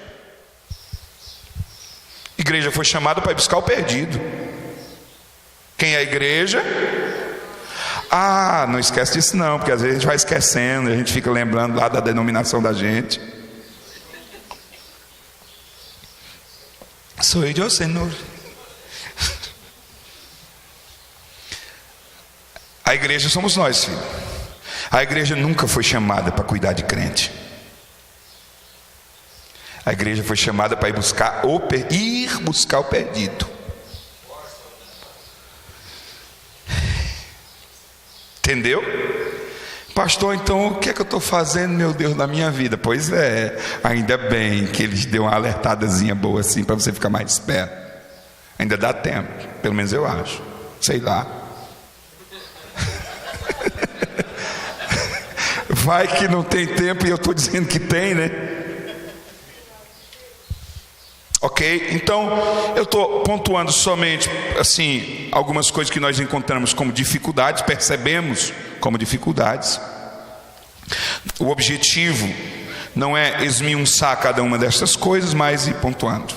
Speaker 1: A igreja foi chamada para buscar o perdido. Quem é a igreja? Não esquece disso não, porque às vezes a gente vai esquecendo, a gente fica lembrando lá da denominação da gente. Sou eu, Senhor. A igreja somos nós, filho. A igreja nunca foi chamada para cuidar de crente. A igreja foi chamada para ir buscar o perdido. Entendeu? Pastor, então o que é que eu estou fazendo, meu Deus, na minha vida? Pois é, ainda bem que eles deu uma alertadazinha boa assim, para você ficar mais esperto. Ainda dá tempo, pelo menos eu acho. Sei lá. Vai que não tem tempo e eu estou dizendo que tem, né? Ok? Então, eu estou pontuando somente, assim, algumas coisas que nós encontramos como dificuldades, percebemos como dificuldades. O objetivo não é esmiuçar cada uma dessas coisas, mas ir pontuando.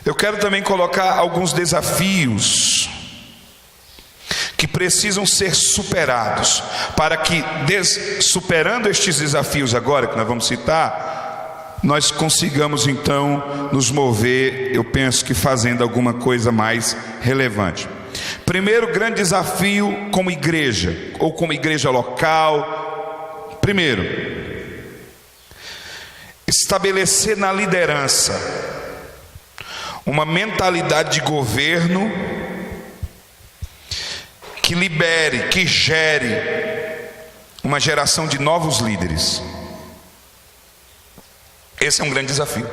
Speaker 1: Eu quero também colocar alguns desafios que precisam ser superados, para que, superando estes desafios agora, que nós vamos citar, nós consigamos então nos mover, eu penso que fazendo alguma coisa mais relevante. Primeiro grande desafio como igreja, ou como igreja local. Primeiro, estabelecer na liderança uma mentalidade de governo que libere, que gere uma geração de novos líderes. Esse é um grande desafio.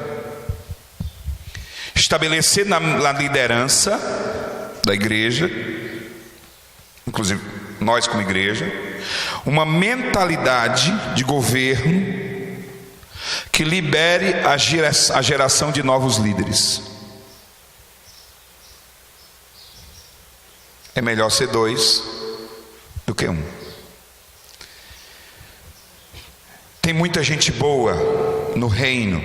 Speaker 1: Estabelecer na liderança da igreja, inclusive nós como igreja, uma mentalidade de governo que libere a geração de novos líderes. É melhor ser 2 do que 1. Tem muita gente boa no reino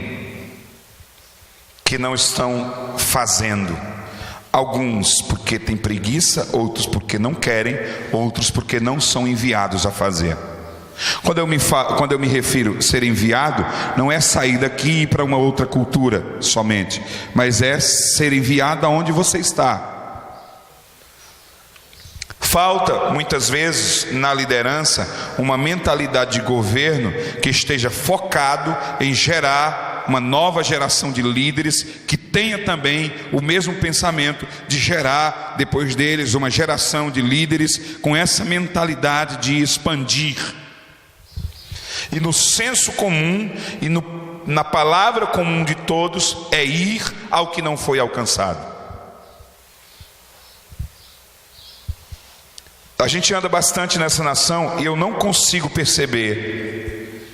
Speaker 1: que não estão fazendo. Alguns porque têm preguiça, outros porque não querem, outros porque não são enviados a fazer. Quando eu me refiro a ser enviado, não é sair daqui e ir para uma outra cultura somente, mas é ser enviado aonde você está. Falta muitas vezes na liderança uma mentalidade de governo que esteja focado em gerar uma nova geração de líderes, que tenha também o mesmo pensamento de gerar depois deles uma geração de líderes com essa mentalidade de expandir. E no senso comum e na palavra comum de todos é ir ao que não foi alcançado. A gente anda bastante nessa nação e eu não consigo perceber,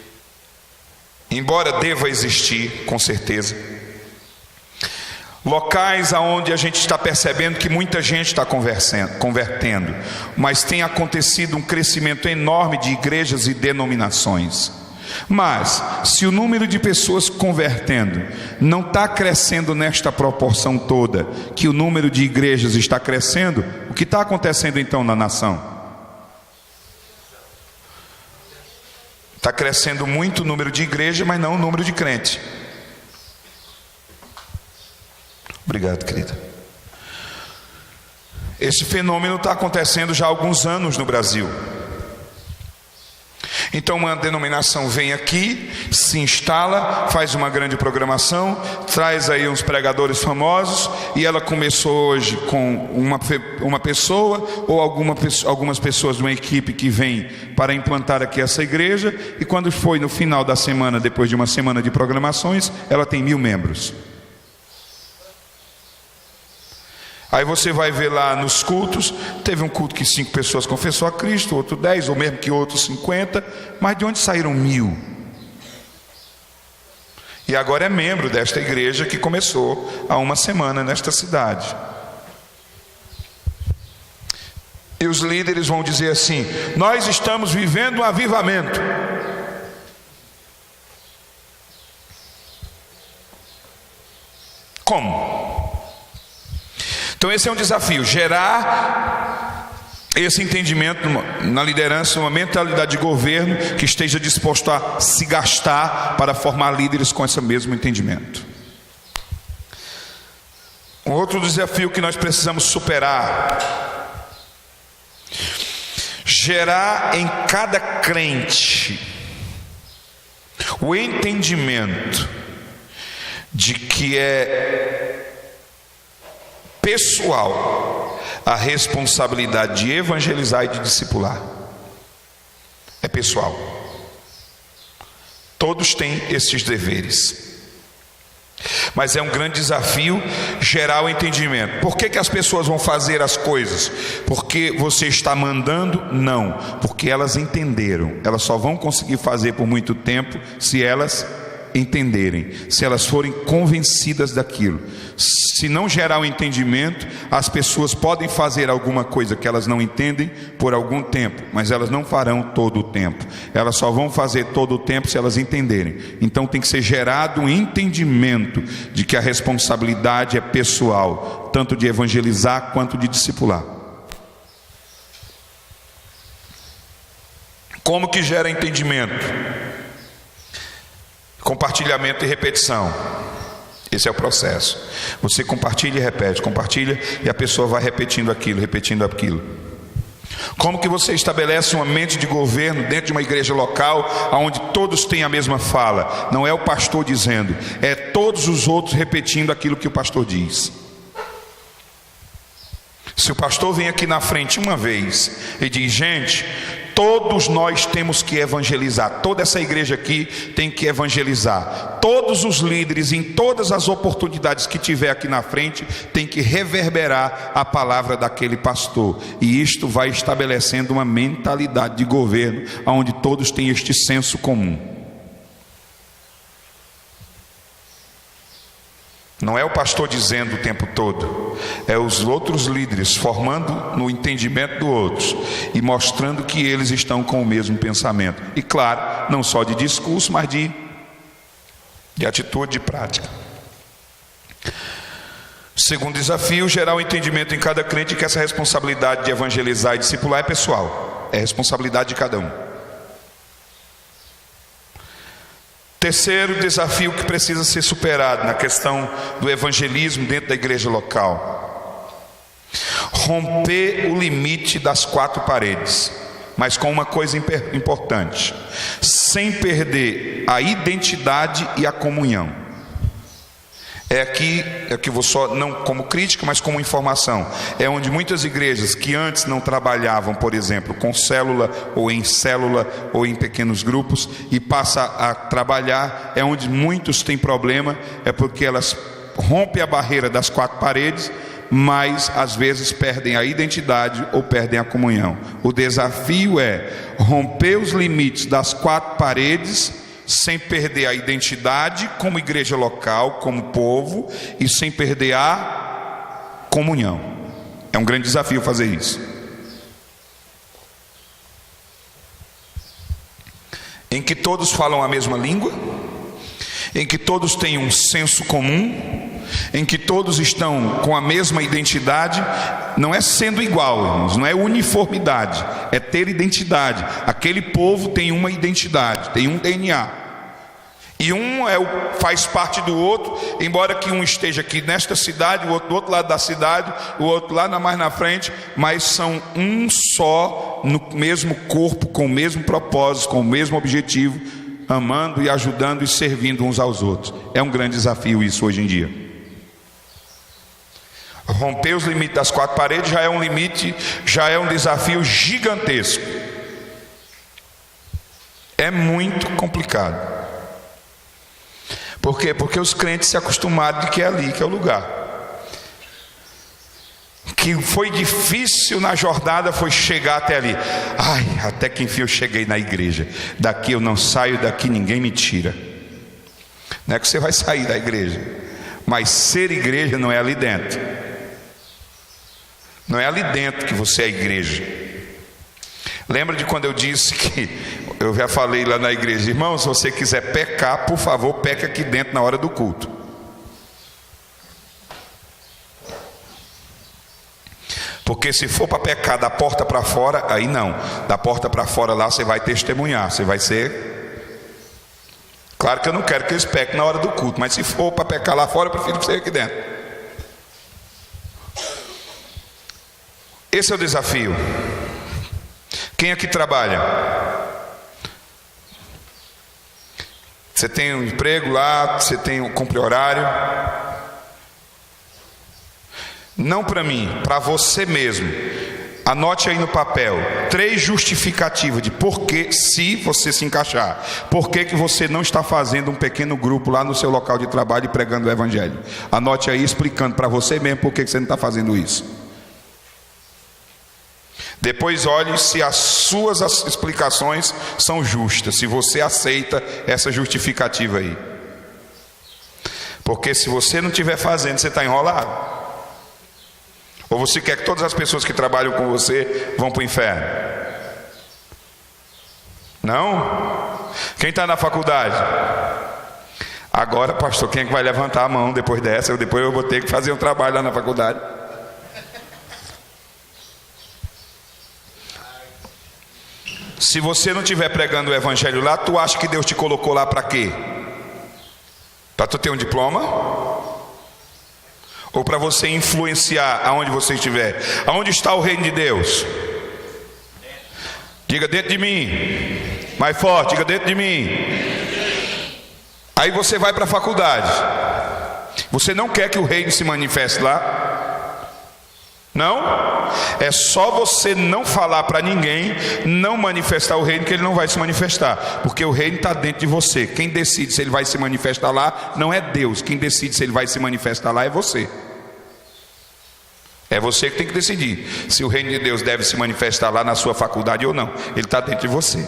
Speaker 1: embora deva existir, com certeza, locais aonde a gente está percebendo que muita gente está convertendo, mas tem acontecido um crescimento enorme de igrejas e denominações. Mas se o número de pessoas convertendo não está crescendo nesta proporção toda que o número de igrejas está crescendo, o que está acontecendo então na nação? Está crescendo muito o número de igrejas, mas não o número de crente. Obrigado, querida. Esse fenômeno está acontecendo já há alguns anos no Brasil. Então uma denominação vem aqui, se instala, faz uma grande programação, traz aí uns pregadores famosos, e ela começou hoje com uma pessoa ou algumas pessoas de uma equipe que vem para implantar aqui essa igreja, e quando foi no final da semana, depois de uma semana de programações, ela tem 1000 membros. Aí você vai ver lá nos cultos, teve um culto que 5 pessoas confessou a Cristo, outro 10, ou mesmo que outros 50, mas de onde saíram 1000? E agora é membro desta igreja que começou há uma semana nesta cidade. E os líderes vão dizer assim: nós estamos vivendo um avivamento. Como? Então esse é um desafio, gerar esse entendimento na liderança, uma mentalidade de governo que esteja disposto a se gastar para formar líderes com esse mesmo entendimento. Um outro desafio que nós precisamos superar: gerar em cada crente o entendimento de que é pessoal a responsabilidade de evangelizar e de discipular. É pessoal. Todos têm esses deveres. Mas é um grande desafio gerar o entendimento. Por que as pessoas vão fazer as coisas? Porque você está mandando? Não. Porque elas entenderam. Elas só vão conseguir fazer por muito tempo se elas entenderem, se elas forem convencidas daquilo. Se não gerar o entendimento, as pessoas podem fazer alguma coisa que elas não entendem por algum tempo, mas elas não farão todo o tempo. Elas só vão fazer todo o tempo se elas entenderem. Então tem que ser gerado um entendimento de que a responsabilidade é pessoal, tanto de evangelizar quanto de discipular. Como que gera entendimento? Compartilhamento e repetição. Esse é o processo. Você compartilha e repete, compartilha, e a pessoa vai repetindo aquilo. Como que você estabelece uma mente de governo dentro de uma igreja local, onde todos têm a mesma fala? Não é o pastor dizendo, é todos os outros repetindo aquilo que o pastor diz. Se o pastor vem aqui na frente uma vez e diz: gente, todos nós temos que evangelizar, toda essa igreja aqui tem que evangelizar, todos os líderes em todas as oportunidades que tiver aqui na frente tem que reverberar a palavra daquele pastor, e isto vai estabelecendo uma mentalidade de governo onde todos têm este senso comum. Não é o pastor dizendo o tempo todo, é os outros líderes formando no entendimento do outros e mostrando que eles estão com o mesmo pensamento. E claro, não só de discurso, mas de atitude, de prática. Segundo desafio, gerar o entendimento em cada crente que essa responsabilidade de evangelizar e discipular é pessoal, é responsabilidade de cada um. Terceiro desafio que precisa ser superado na questão do evangelismo dentro da igreja local: romper o limite das 4 paredes, mas com uma coisa importante, sem perder a identidade e a comunhão. É que vou só, não como crítica, mas como informação. É onde muitas igrejas que antes não trabalhavam, por exemplo, com célula ou em pequenos grupos, e passa a trabalhar, é onde muitos têm problema, é porque elas rompem a barreira das 4 paredes, mas às vezes perdem a identidade ou perdem a comunhão. O desafio é romper os limites das 4 paredes, sem perder a identidade como igreja local, como povo, e sem perder a comunhão. É um grande desafio fazer isso. Em que todos falam a mesma língua, em que todos têm um senso comum, em que todos estão com a mesma identidade. Não é sendo igual, irmãos, não é uniformidade, é ter identidade. Aquele povo tem uma identidade, tem um DNA. E um faz parte do outro, embora que um esteja aqui nesta cidade, o outro do outro lado da cidade, o outro lá mais na frente, mas são um só, no mesmo corpo, com o mesmo propósito, com o mesmo objetivo, amando e ajudando e servindo uns aos outros. É um grande desafio isso hoje em dia. Romper os limites das quatro paredes já é um desafio gigantesco. É muito complicado. Por quê? Porque os crentes se acostumaram de que é ali, que é o lugar. Que foi difícil na jornada foi chegar até ali. Ai, até que enfim eu cheguei na igreja. Daqui eu não saio, daqui ninguém me tira. Não é que você vai sair da igreja, mas ser igreja não é ali dentro. Não é ali dentro que você é igreja. Lembra de quando eu disse que eu já falei lá na igreja, irmão, se você quiser pecar, por favor, peque aqui dentro na hora do culto. Porque se for para pecar da porta para fora, aí não. Da porta para fora lá você vai testemunhar, você vai ser... Claro que eu não quero que eles pequem na hora do culto, mas se for para pecar lá fora, eu prefiro que você aqui dentro. Esse é o desafio. Quem aqui trabalha? Você tem um emprego lá, você cumpre horário. Não para mim, para você mesmo. Anote aí no papel 3 justificativas de por que, se você se encaixar, por que você não está fazendo um pequeno grupo lá no seu local de trabalho e pregando o evangelho. Anote aí explicando para você mesmo por que você não está fazendo isso. Depois olhe se as suas explicações são justas, se você aceita essa justificativa aí. Porque se você não estiver fazendo, você está enrolado. Ou você quer que todas as pessoas que trabalham com você vão para o inferno? Não? Quem está na faculdade? Agora, pastor, quem é que vai levantar a mão depois dessa? Depois eu vou ter que fazer um trabalho lá na faculdade. Se você não estiver pregando o evangelho lá, tu acha que Deus te colocou lá para quê? Para tu ter um diploma? Ou para você influenciar aonde você estiver? Aonde está o reino de Deus? Diga dentro de mim. Mais forte, diga dentro de mim. Aí você vai para a faculdade. Você não quer que o reino se manifeste lá? Não? É só você não falar para ninguém, não manifestar o reino, que ele não vai se manifestar. Porque o reino está dentro de você. Quem decide se ele vai se manifestar lá não é Deus. Quem decide se ele vai se manifestar lá é você. É você que tem que decidir se o reino de Deus deve se manifestar lá na sua faculdade ou não. Ele está dentro de você.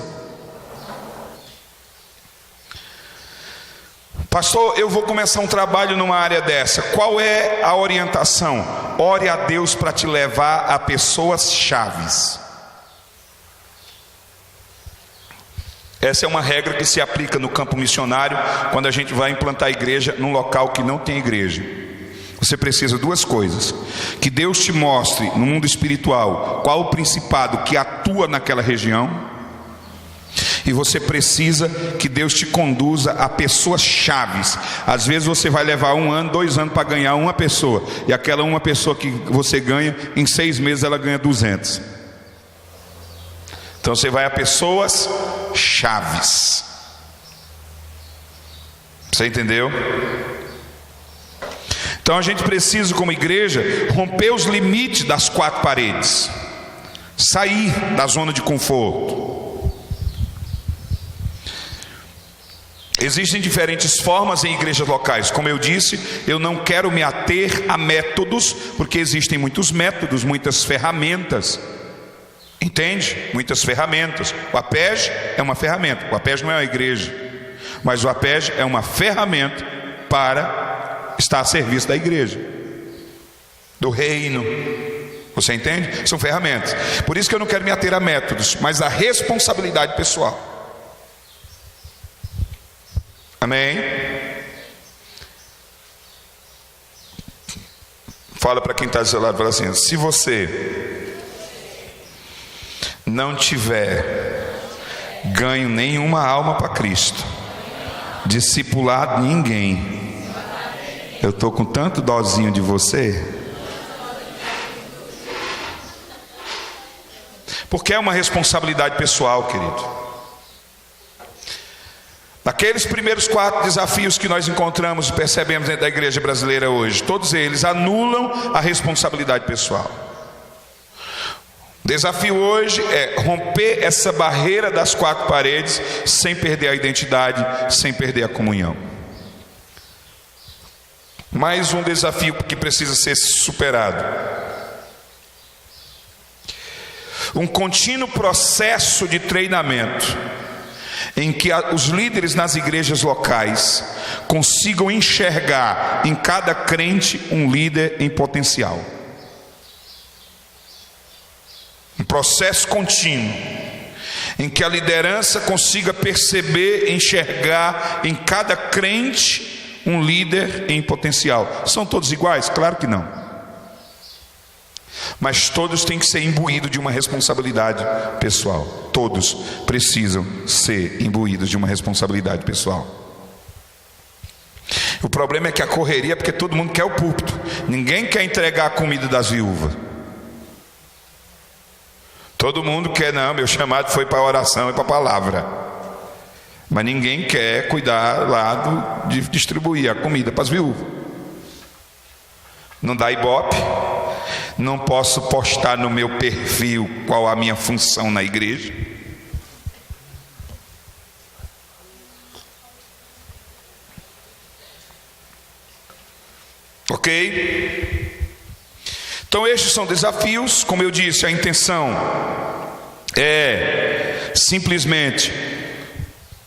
Speaker 1: Pastor, eu vou começar um trabalho numa área dessa. Qual é a orientação? Ore a Deus para te levar a pessoas chaves. Essa é uma regra que se aplica no campo missionário, quando a gente vai implantar a igreja num local que não tem igreja. Você precisa de 2 coisas: que Deus te mostre no mundo espiritual qual o principado que atua naquela região. E você precisa que Deus te conduza a pessoas chaves. Às vezes você vai levar 1 ano, 2 anos para ganhar uma pessoa. E aquela uma pessoa que você ganha, em 6 meses ela ganha 200. Então você vai a pessoas chaves. Você entendeu? Então a gente precisa, como igreja, romper os limites das 4 paredes. Sair da zona de conforto. Existem diferentes formas em igrejas locais. Como eu disse, eu não quero me ater a métodos, porque existem muitos métodos, muitas ferramentas. Entende? Muitas ferramentas. O APEG é uma ferramenta. O APEG não é uma igreja, mas o APEG é uma ferramenta para estar a serviço da igreja, do reino. Você entende? São ferramentas. Por isso que eu não quero me ater a métodos, mas a responsabilidade pessoal. Amém? Fala para quem está do seu lado, fala assim: se você não tiver ganho nenhuma alma para Cristo, Discipulado ninguém. Eu estou com tanto dozinho de você. Porque é uma responsabilidade pessoal, querido. Naqueles primeiros 4 desafios que nós encontramos e percebemos dentro da igreja brasileira hoje, todos eles anulam a responsabilidade pessoal. O desafio hoje é romper essa barreira das 4 paredes, sem perder a identidade, sem perder a comunhão. Mais um desafio que precisa ser superado. Um contínuo processo de treinamento, em que os líderes nas igrejas locais consigam enxergar em cada crente um líder em potencial. Um processo contínuo, em que a liderança consiga perceber, enxergar em cada crente um líder em potencial. São todos iguais? Claro que não. Mas todos têm que ser imbuídos de uma responsabilidade pessoal. Todos precisam ser imbuídos de uma responsabilidade pessoal. O problema é que a correria é porque todo mundo quer o púlpito. Ninguém quer entregar a comida das viúvas. Todo mundo quer, não, meu chamado foi para a oração e para a palavra. Mas ninguém quer cuidar lá de distribuir a comida para as viúvas. Não dá ibope. Não posso postar no meu perfil qual a minha função na igreja. Ok? Então estes são desafios. Como eu disse, a intenção é simplesmente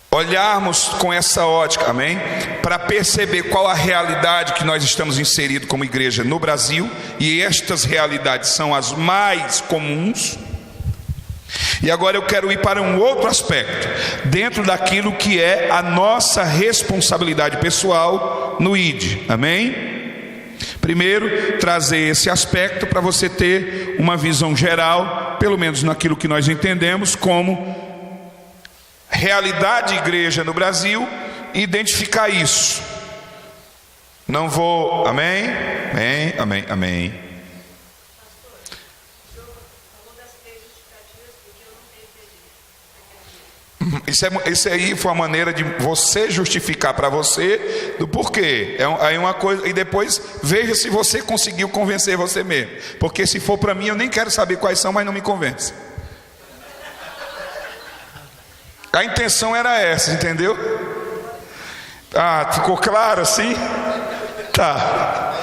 Speaker 1: olharmos com essa ótica, amém? Para perceber qual a realidade que nós estamos inseridos como igreja no Brasil, e estas realidades são as mais comuns. E agora eu quero ir para um outro aspecto, dentro daquilo que é a nossa responsabilidade pessoal no ID, amém? Primeiro, trazer esse aspecto para você ter uma visão geral, pelo menos naquilo que nós entendemos como realidade de igreja no Brasil, e identificar isso. Não vou, amém? Amém, amém, amém. Isso aí foi uma maneira de você justificar para você do porquê. Aí uma coisa, e depois veja se você conseguiu convencer você mesmo. Porque se for para mim, eu nem quero saber quais são, mas não me convence. A intenção era essa, entendeu? Ah, ficou claro assim? Tá.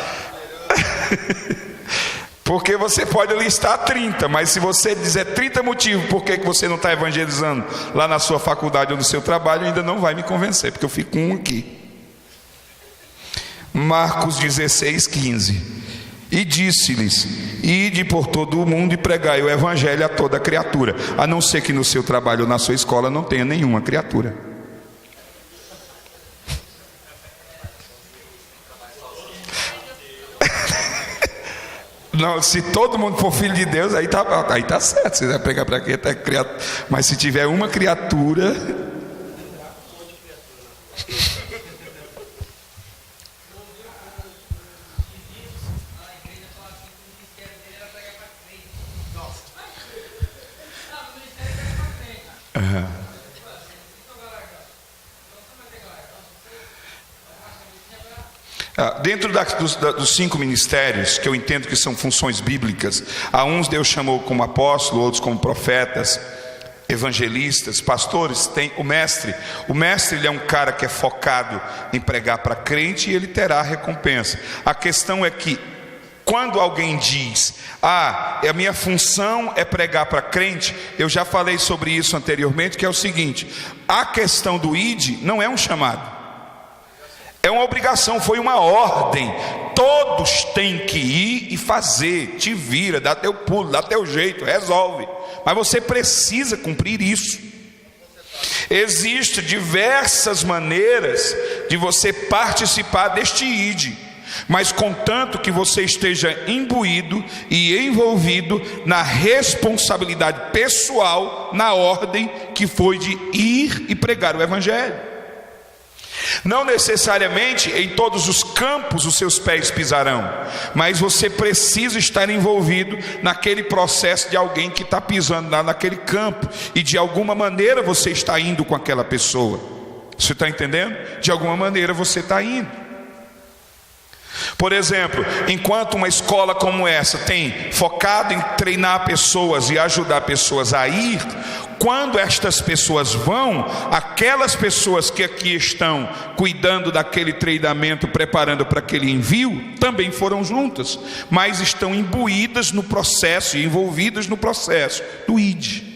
Speaker 1: Porque você pode listar 30, mas se você dizer 30 motivos por que você não está evangelizando lá na sua faculdade ou no seu trabalho, ainda não vai me convencer, porque eu fico com um aqui. Marcos 16:15. E disse-lhes: ide por todo o mundo e pregai o evangelho a toda criatura, a não ser que no seu trabalho ou na sua escola não tenha nenhuma criatura. Não, se todo mundo for filho de Deus, aí tá certo. Você vai pregar para quem está criado. Mas se tiver uma criatura, dentro dos 5 ministérios, que eu entendo que são funções bíblicas, a uns Deus chamou como apóstolo, outros como profetas, evangelistas, pastores. Tem o mestre. O mestre, ele é um cara que é focado em pregar para crente, e ele terá recompensa. A questão é que quando alguém diz: a minha função é pregar para crente, eu já falei sobre isso anteriormente, que é o seguinte: a questão do ID não é um chamado, é uma obrigação, foi uma ordem. Todos têm que ir e fazer. Te vira, dá teu pulo, dá teu jeito, resolve. Mas você precisa cumprir isso. Existem diversas maneiras de você participar deste ID, mas contanto que você esteja imbuído e envolvido na responsabilidade pessoal, na ordem que foi de ir e pregar o evangelho. Não necessariamente em todos os campos os seus pés pisarão, mas você precisa estar envolvido naquele processo de alguém que está pisando lá naquele campo, e de alguma maneira você está indo com aquela pessoa. Você está entendendo? De alguma maneira você está indo. Por exemplo, enquanto uma escola como essa tem focado em treinar pessoas e ajudar pessoas a ir, quando estas pessoas vão, aquelas pessoas que aqui estão cuidando daquele treinamento, preparando para aquele envio, também foram juntas, mas estão imbuídas no processo e envolvidas no processo do ID.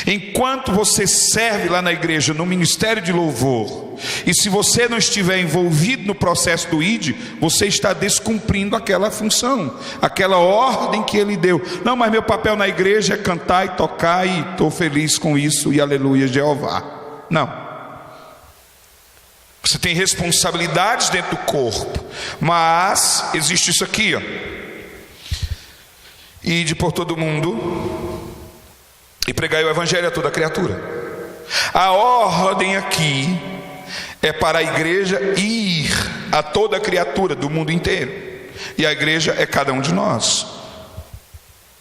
Speaker 1: Enquanto você serve lá na igreja, no ministério de louvor, e se você não estiver envolvido no processo do ID, você está descumprindo aquela função, aquela ordem que ele deu. Não, mas meu papel na igreja é cantar e tocar, e estou feliz com isso, e aleluia Jeová. Não. Você tem responsabilidades dentro do corpo, mas existe isso aqui, ó. Ide por todo mundo e pregai o evangelho a toda criatura. A ordem aqui é para a igreja ir a toda criatura do mundo inteiro, e a igreja é cada um de nós,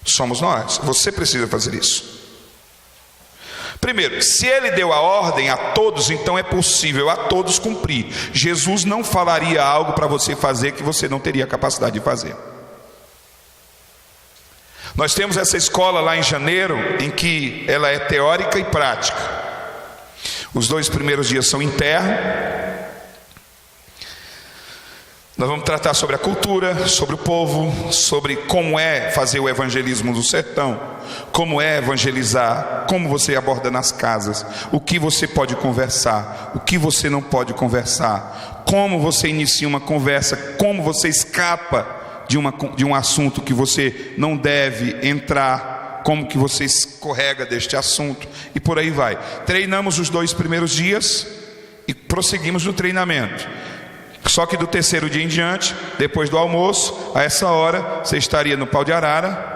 Speaker 1: somos nós. Você precisa fazer isso. Primeiro, se ele deu a ordem a todos, então é possível a todos cumprir. Jesus não falaria algo para você fazer que você não teria capacidade de fazer. Nós temos essa escola lá em janeiro, em que ela é teórica e prática. Os 2 primeiros dias são internos. Nós vamos tratar sobre a cultura, sobre o povo, sobre como é fazer o evangelismo do sertão, como é evangelizar, como você aborda nas casas, o que você pode conversar, o que você não pode conversar, como você inicia uma conversa, como você escapa de um assunto que você não deve entrar, como que você escorrega deste assunto, e por aí vai. Treinamos os 2 primeiros dias e prosseguimos no treinamento. Só que do 3º dia em diante, depois do almoço, a essa hora, você estaria no Pau de Arara,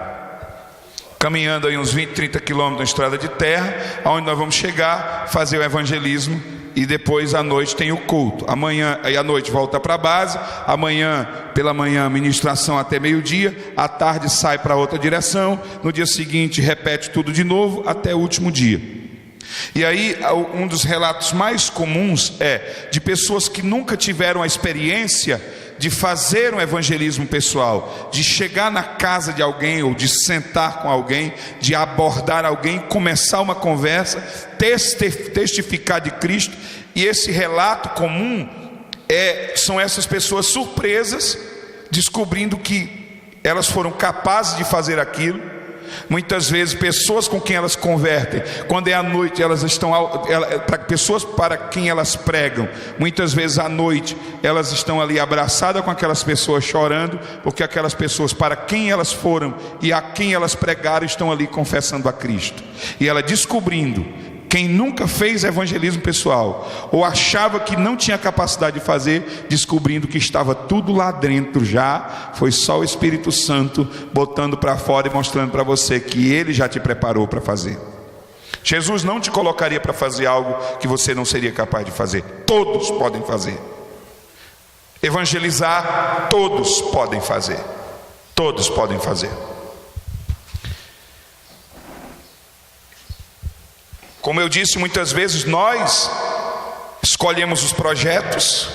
Speaker 1: caminhando aí uns 20, 30 quilômetros na estrada de terra, aonde nós vamos chegar, fazer o evangelismo, e depois à noite tem o culto. Amanhã e à noite volta para a base. Amanhã, pela manhã, ministração até meio-dia. À tarde sai para outra direção. No dia seguinte repete tudo de novo até o último dia. E aí um dos relatos mais comuns é de pessoas que nunca tiveram a experiência de fazer um evangelismo pessoal, de chegar na casa de alguém, ou de sentar com alguém, de abordar alguém, começar uma conversa, testificar de Cristo. E esse relato comum são essas pessoas surpresas, descobrindo que elas foram capazes de fazer aquilo. Muitas vezes pessoas com quem elas convertem, quando é à noite, elas estão para pessoas para quem elas pregam, muitas vezes à noite elas estão ali abraçadas com aquelas pessoas, chorando, porque aquelas pessoas para quem elas foram e a quem elas pregaram estão ali confessando a Cristo. E ela descobrindo, quem nunca fez evangelismo pessoal, ou achava que não tinha capacidade de fazer, descobrindo que estava tudo lá dentro já, foi só o Espírito Santo botando para fora e mostrando para você que Ele já te preparou para fazer. Jesus não te colocaria para fazer algo que você não seria capaz de fazer. Todos podem fazer. Evangelizar, todos podem fazer. Todos podem fazer. Como eu disse, muitas vezes nós escolhemos os projetos,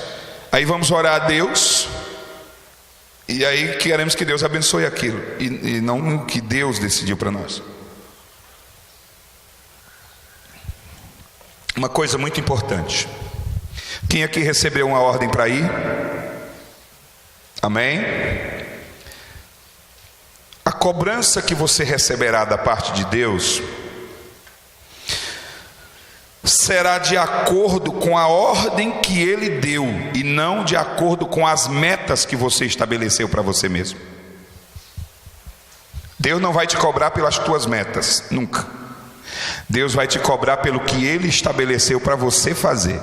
Speaker 1: aí vamos orar a Deus, e aí queremos que Deus abençoe aquilo, e não o que Deus decidiu para nós. Uma coisa muito importante: quem aqui recebeu uma ordem para ir? Amém? A cobrança que você receberá da parte de Deus será de acordo com a ordem que Ele deu, e não de acordo com as metas que você estabeleceu para você mesmo. Deus não vai te cobrar pelas tuas metas, nunca. Deus vai te cobrar pelo que Ele estabeleceu para você fazer.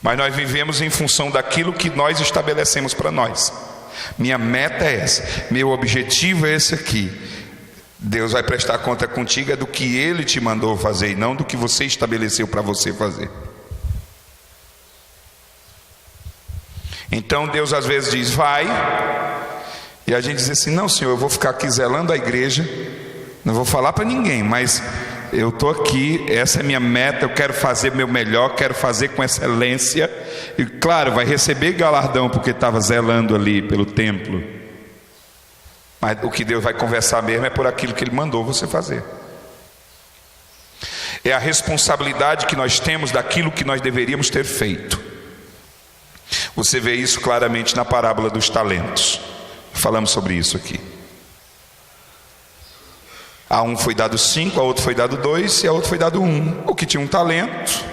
Speaker 1: Mas nós vivemos em função daquilo que nós estabelecemos para nós. Minha meta é essa, meu objetivo é esse aqui. Deus vai prestar conta contigo do que Ele te mandou fazer, e não do que você estabeleceu para você fazer. Então Deus às vezes diz, vai, e a gente diz assim, não Senhor, eu vou ficar aqui zelando a igreja, não vou falar para ninguém, mas eu estou aqui, essa é minha meta, eu quero fazer meu melhor, quero fazer com excelência, e claro, vai receber galardão porque estava zelando ali pelo templo, mas o que Deus vai conversar mesmo é por aquilo que Ele mandou você fazer. É a responsabilidade que nós temos daquilo que nós deveríamos ter feito. Você vê isso claramente na parábola dos talentos. Falamos sobre isso aqui. A um foi dado 5, a outro foi dado 2 e a outro foi dado 1. O que tinha um talento,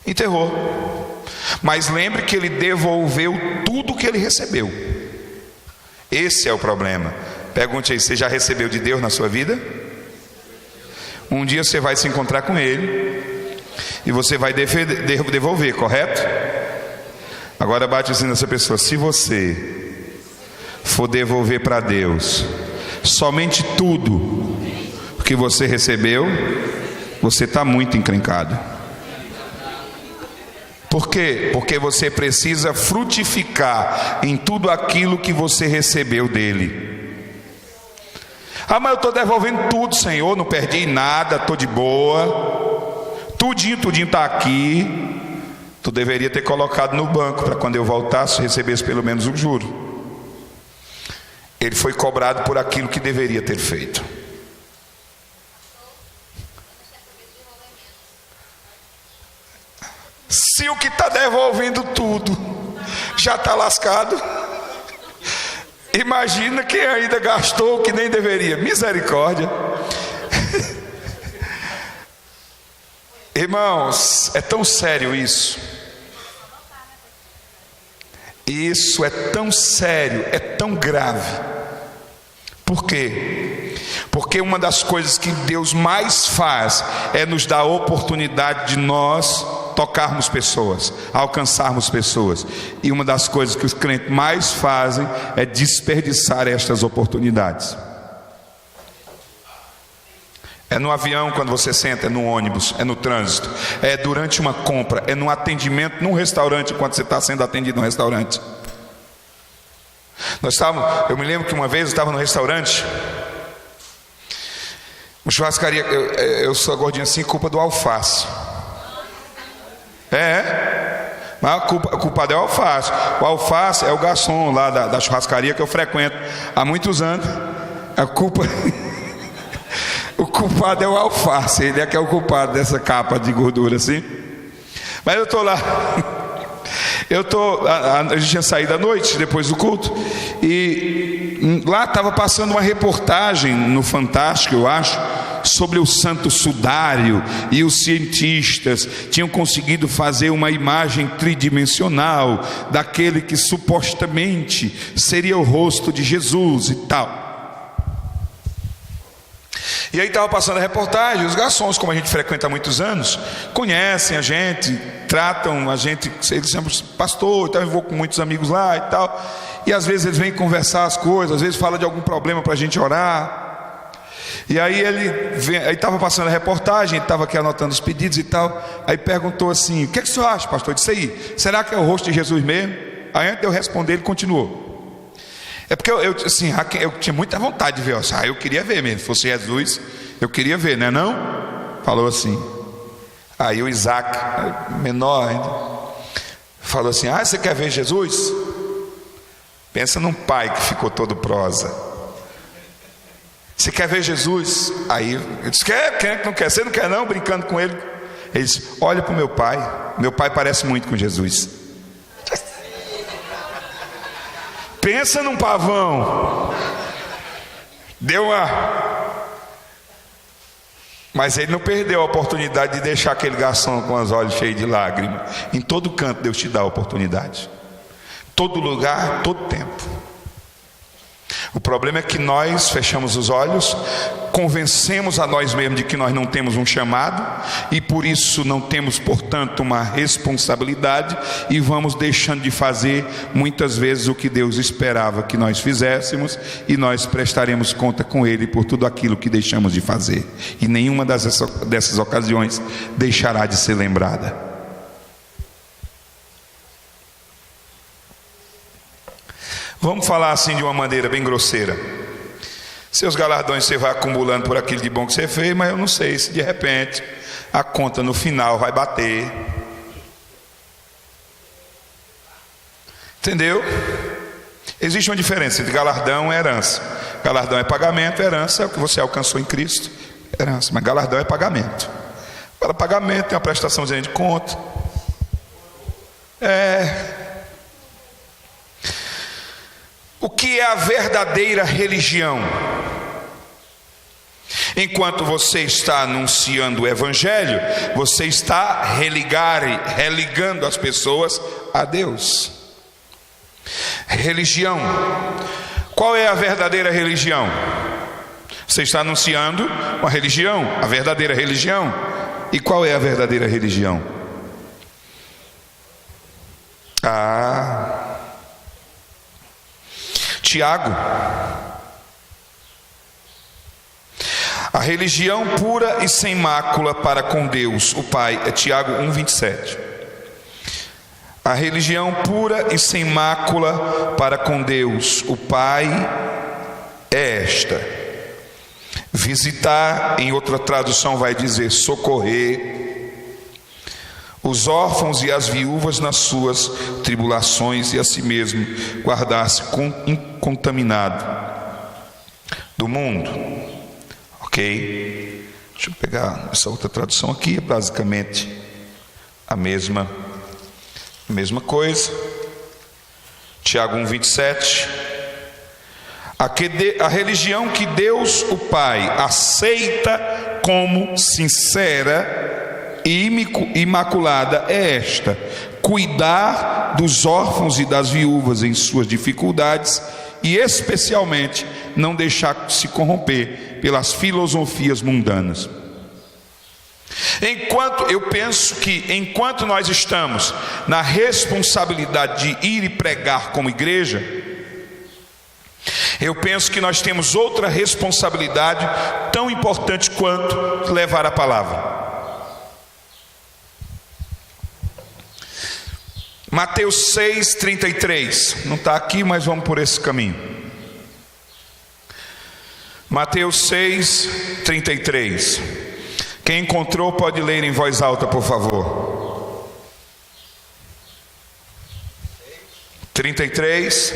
Speaker 1: enterrou. Mas lembre que ele devolveu tudo que ele recebeu. Esse é o problema. Pergunte aí, você já recebeu de Deus na sua vida? Um dia você vai se encontrar com Ele e você vai devolver, correto? Agora bate assim nessa pessoa, se você for devolver para Deus somente tudo que você recebeu, você está muito encrencado. Por quê? Porque você precisa frutificar em tudo aquilo que você recebeu dele. Ah, mas eu estou devolvendo tudo, Senhor, não perdi nada, estou de boa, tudinho está aqui. Tu deveria ter colocado no banco para quando eu voltasse recebesse pelo menos um juro. Ele foi cobrado por aquilo que deveria ter feito. Se o que está devolvendo tudo já está lascado, imagina quem ainda gastou o que nem deveria. Misericórdia. Irmãos, é tão sério isso. Isso é tão sério, é tão grave. Por quê? Porque uma das coisas que Deus mais faz é nos dar a oportunidade de nós tocarmos pessoas, alcançarmos pessoas. E uma das coisas que os crentes mais fazem é desperdiçar estas oportunidades. É no avião quando você senta, é no ônibus, é no trânsito, é durante uma compra, é no atendimento num restaurante quando você está sendo atendido no restaurante. Eu me lembro que uma vez eu estava no restaurante, uma churrascaria, eu sou gordinho assim, culpa do alface. Mas a culpada é o alface. O alface é o garçom lá da churrascaria que eu frequento há muitos anos. A culpa... O culpado é o alface, ele é que é o culpado dessa capa de gordura assim. Mas eu estou lá, a gente tinha saído à noite, depois do culto, e lá estava passando uma reportagem no Fantástico, eu acho, sobre o Santo Sudário, e os cientistas tinham conseguido fazer uma imagem tridimensional daquele que supostamente seria o rosto de Jesus e tal. E aí estava passando a reportagem, os garçons, como a gente frequenta há muitos anos, conhecem a gente, tratam a gente, eles chamam pastor, então eu vou com muitos amigos lá e tal, e às vezes eles vêm conversar as coisas, às vezes fala de algum problema para a gente orar. E aí aí estava passando a reportagem, estava aqui anotando os pedidos e tal, aí perguntou assim, o que é que o senhor acha, pastor? Eu disse aí, será que é o rosto de Jesus mesmo? Aí antes de eu responder, ele continuou. É porque eu tinha muita vontade de ver, eu queria ver mesmo, se fosse Jesus, eu queria ver, né não? Falou assim. Aí o Isaac, menor ainda, falou assim, você quer ver Jesus? Pensa num pai que ficou todo prosa. Você quer ver Jesus? Aí eu disse, quer, não quer? Você não quer não? Brincando com ele. Ele disse, olha para o meu pai parece muito com Jesus. Pensa num pavão. Deu uma... Mas ele não perdeu a oportunidade de deixar aquele garçom com os olhos cheios de lágrimas. Em todo canto Deus te dá a oportunidade. Todo lugar, todo tempo. O problema é que nós fechamos os olhos, convencemos a nós mesmos de que nós não temos um chamado e por isso não temos, portanto, uma responsabilidade e vamos deixando de fazer muitas vezes o que Deus esperava que nós fizéssemos e nós prestaremos conta com Ele por tudo aquilo que deixamos de fazer e nenhuma dessas ocasiões deixará de ser lembrada. Vamos falar assim de uma maneira bem grosseira. Seus galardões você vai acumulando por aquilo de bom que você fez, mas eu não sei se de repente a conta no final vai bater. Entendeu? Existe uma diferença entre galardão e herança. Galardão é pagamento, herança é o que você alcançou em Cristo. Herança, mas galardão é pagamento. Para pagamento tem uma prestaçãozinha de conta. O que é a verdadeira religião? Enquanto você está anunciando o Evangelho, você está religando as pessoas a Deus. Religião. Qual é a verdadeira religião? Você está anunciando uma religião, a verdadeira religião. E qual é a verdadeira religião? Tiago. A religião pura e sem mácula para com Deus, o Pai, é Tiago 1:27. A religião pura e sem mácula para com Deus, o Pai, é esta: visitar, em outra tradução vai dizer socorrer, os órfãos e as viúvas nas suas tribulações, e a si mesmo guardar-se incontaminado do mundo. Ok? Deixa eu pegar essa outra tradução aqui, é basicamente a mesma coisa. Tiago 1:27. A religião que Deus o Pai aceita como sincera e imaculada é esta: cuidar dos órfãos e das viúvas em suas dificuldades, e especialmente não deixar se corromper pelas filosofias mundanas. Eu penso que enquanto nós estamos na responsabilidade de ir e pregar como igreja, eu penso que nós temos outra responsabilidade tão importante quanto levar a palavra. Mateus 6:33, não está aqui, mas vamos por esse caminho. Mateus 6:33. Quem encontrou pode ler em voz alta, por favor. 33.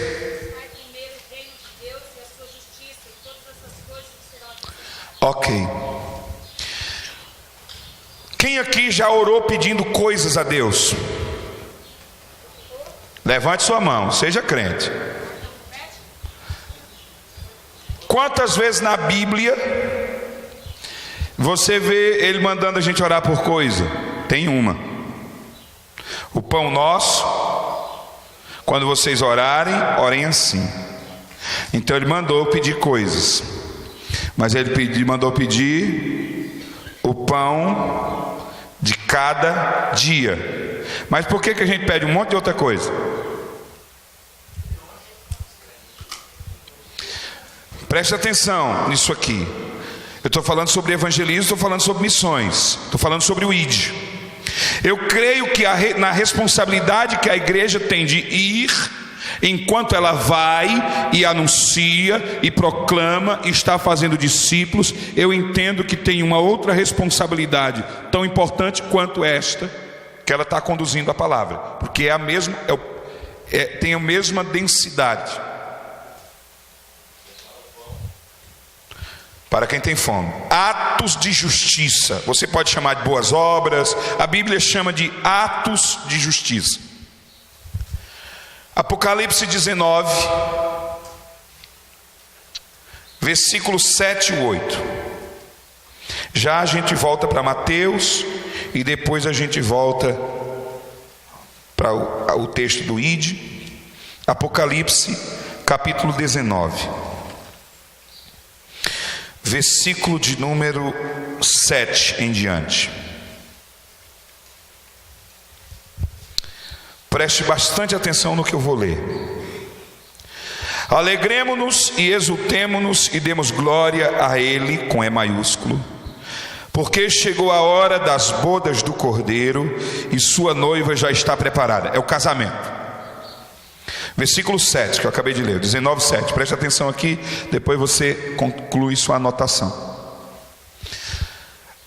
Speaker 1: Ok. Quem aqui já orou pedindo coisas a Deus? Levante sua mão, seja crente. Quantas vezes na Bíblia você vê ele mandando a gente orar por coisa? Tem uma. O pão nosso, quando vocês orarem, orem assim. Então ele mandou pedir coisas, mas ele mandou pedir o pão de cada dia. Mas por que a gente pede um monte de outra coisa? Preste atenção nisso aqui. Eu estou falando sobre evangelismo, estou falando sobre missões, estou falando sobre o ID. Eu creio que na responsabilidade que a igreja tem de ir, enquanto ela vai e anuncia e proclama e está fazendo discípulos, eu entendo que tem uma outra responsabilidade tão importante quanto esta, que ela está conduzindo a palavra, porque é a mesma, tem a mesma densidade. Para quem tem fome, atos de justiça, você pode chamar de boas obras, a Bíblia chama de atos de justiça. Apocalipse 19, versículos 7 e 8. Já a gente volta para Mateus e depois a gente volta para o texto do ID. Apocalipse capítulo 19, versículo de número 7 em diante. Preste bastante atenção no que eu vou ler. Alegremo-nos e exultemo-nos e demos glória a Ele, com E maiúsculo, porque chegou a hora das bodas do Cordeiro e sua noiva já está preparada. É o casamento. Versículo 7, que eu acabei de ler, 19, 7. Preste atenção aqui, depois você conclui sua anotação.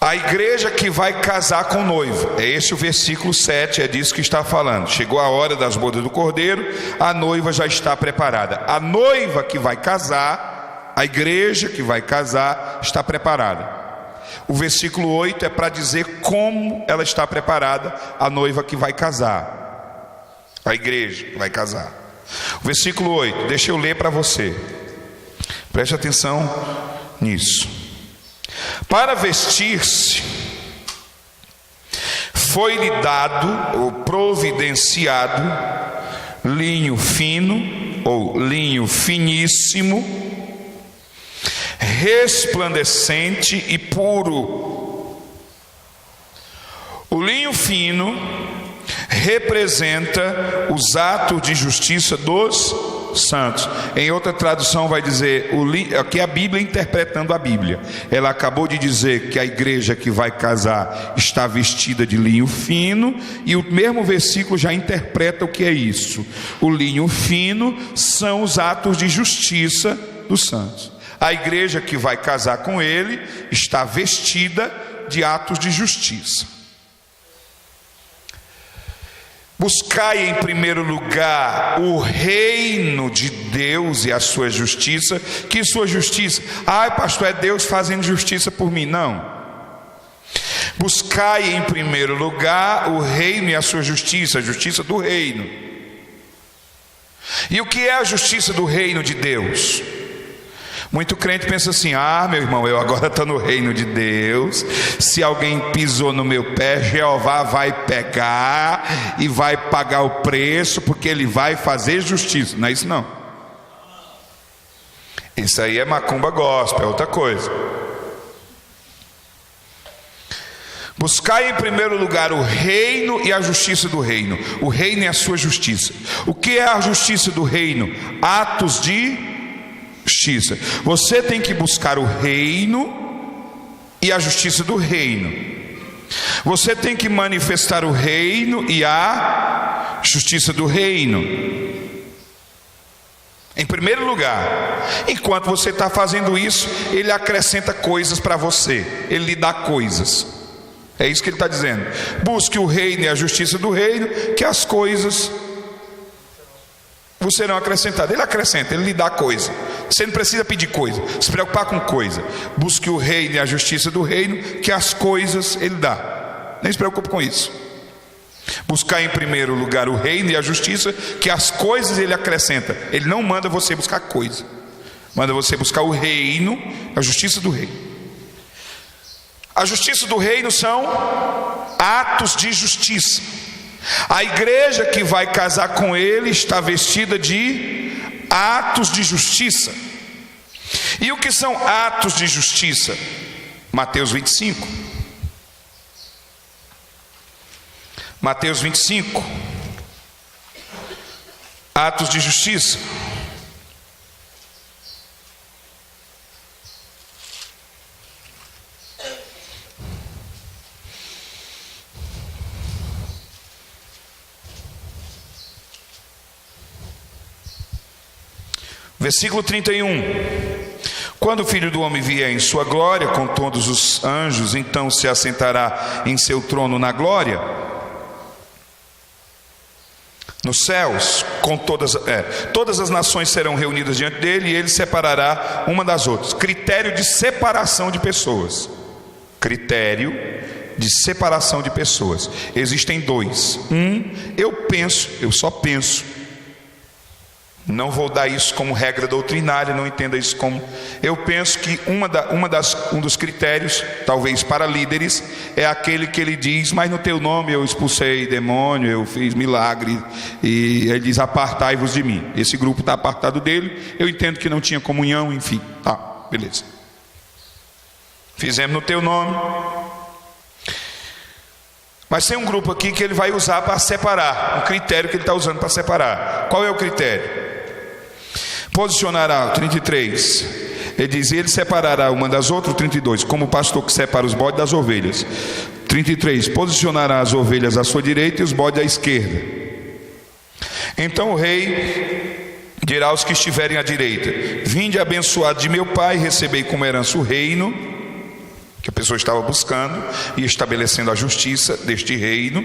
Speaker 1: A igreja que vai casar com o noivo, é esse o versículo 7, é disso que está falando. Chegou a hora das bodas do Cordeiro, a noiva já está preparada. A noiva que vai casar, a igreja que vai casar, está preparada. O versículo 8 é para dizer como ela está preparada, a noiva que vai casar, a igreja que vai casar. O versículo 8, deixa eu ler para você, preste atenção nisso. Para vestir-se, foi-lhe dado ou providenciado linho fino ou linho finíssimo, resplandecente e puro. O linho fino representa os atos de justiça dos santos. Em outra tradução vai dizer, aqui a Bíblia interpretando a Bíblia, ela acabou de dizer que a igreja que vai casar está vestida de linho fino, e o mesmo versículo já interpreta o que é isso. O linho fino são os atos de justiça dos santos. A igreja que vai casar com ele está vestida de atos de justiça. Buscai em primeiro lugar o reino de Deus e a sua justiça. Que sua justiça? Ai, pastor, é Deus fazendo justiça por mim. Não. Buscai em primeiro lugar o reino e a sua justiça, a justiça do reino. E o que é a justiça do reino de Deus? Muito crente pensa assim: ah, meu irmão, eu agora estou no reino de Deus. Se alguém pisou no meu pé, Jeová vai pegar e vai pagar o preço, porque ele vai fazer justiça. Não é isso não. Isso aí é macumba gospel, é outra coisa. Buscai em primeiro lugar o reino e a justiça do reino. O reino e a sua justiça. O que é a justiça do reino? Atos de justiça. Você tem que buscar o reino e a justiça do reino. Você tem que manifestar o reino e a justiça do reino. Em primeiro lugar, enquanto você está fazendo isso, ele acrescenta coisas para você, ele lhe dá coisas. É isso que ele está dizendo. Busque o reino e a justiça do reino, que as coisas vos serão acrescentadas. Ele acrescenta, ele lhe dá coisa. Você não precisa pedir coisa, se preocupar com coisa. Busque o reino e a justiça do reino, que as coisas ele dá. Nem se preocupe com isso. Buscar em primeiro lugar o reino e a justiça, que as coisas ele acrescenta. Ele não manda você buscar coisa, manda você buscar o reino, a justiça do reino. A justiça do reino são atos de justiça. A igreja que vai casar com ele está vestida de atos de justiça. E o que são atos de justiça? Mateus 25. Mateus 25. Atos de justiça. Versículo 31. Quando o Filho do Homem vier em sua glória com todos os anjos, então se assentará em seu trono na glória nos céus, com todas as nações serão reunidas diante dele, e ele separará uma das outras. Critério de separação de pessoas. Critério de separação de pessoas. Existem dois. Eu só penso. Não vou dar isso como regra doutrinária, não entenda isso como... Eu penso que um dos critérios, talvez para líderes, é aquele que ele diz: mas no teu nome eu expulsei demônio, eu fiz milagre, e ele diz: apartai-vos de mim. Esse grupo está apartado dele. Eu entendo que não tinha comunhão, enfim. Tá, beleza. Fizemos no teu nome. Mas tem um grupo aqui que ele vai usar para separar, um critério que ele está usando para separar. Qual é o critério? Posicionará, 33, ele diz: ele separará uma das outras. 32, como o pastor que separa os bodes das ovelhas. 33, posicionará as ovelhas à sua direita e os bodes à esquerda. Então o rei dirá aos que estiverem à direita: vinde abençoado de meu Pai, recebei como herança o reino, que a pessoa estava buscando e estabelecendo a justiça deste reino,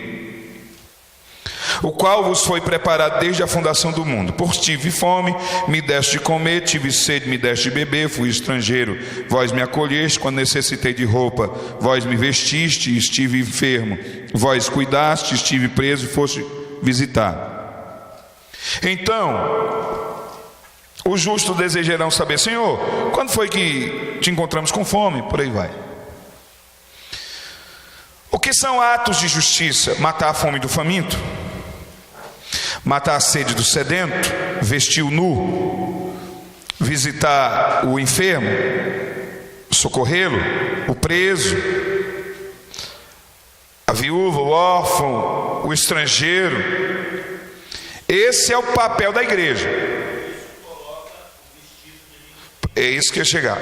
Speaker 1: o qual vos foi preparado desde a fundação do mundo. Pois tive fome, me deste de comer, tive sede, me deste de beber, fui estrangeiro, vós me acolheste, quando necessitei de roupa, vós me vestiste, estive enfermo, vós cuidaste, estive preso e foste visitar. Então os justos desejarão saber: Senhor, quando foi que te encontramos com fome? Por aí vai. O que são atos de justiça? Matar a fome do faminto, matar a sede do sedento, vestir o nu, visitar o enfermo, socorrê-lo, o preso, a viúva, o órfão, o estrangeiro. Esse é o papel da igreja. É isso que eu ia chegar.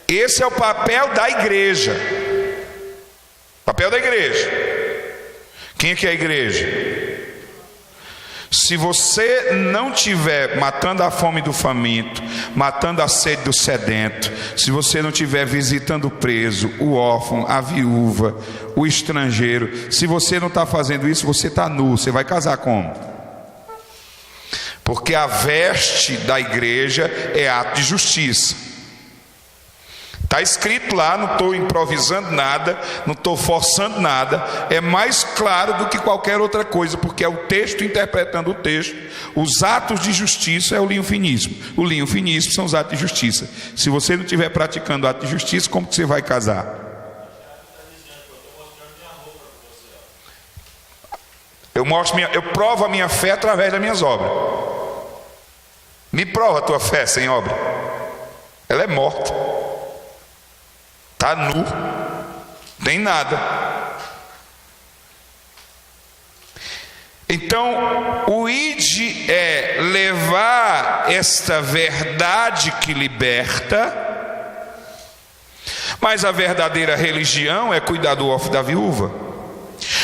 Speaker 1: Esse é o papel da igreja. Papel da igreja. Quem é que é a igreja? Se você não estiver matando a fome do faminto, matando a sede do sedento, se você não estiver visitando o preso, o órfão, a viúva, o estrangeiro, se você não está fazendo isso, você está nu. Você vai casar como? Porque a veste da igreja é ato de justiça. Está escrito lá, não estou improvisando nada, não estou forçando nada, é mais claro do que qualquer outra coisa, porque é o texto interpretando o texto. Os atos de justiça é o linho finíssimo, o linho finíssimo são os atos de justiça. Se você não estiver praticando ato de justiça, como que você vai casar? Eu provo a minha fé através das minhas obras. Me prova a tua fé sem obra. Ela é morta. Está nu, tem nada. Então, o id é levar esta verdade que liberta, mas a verdadeira religião é cuidar do órfão da viúva.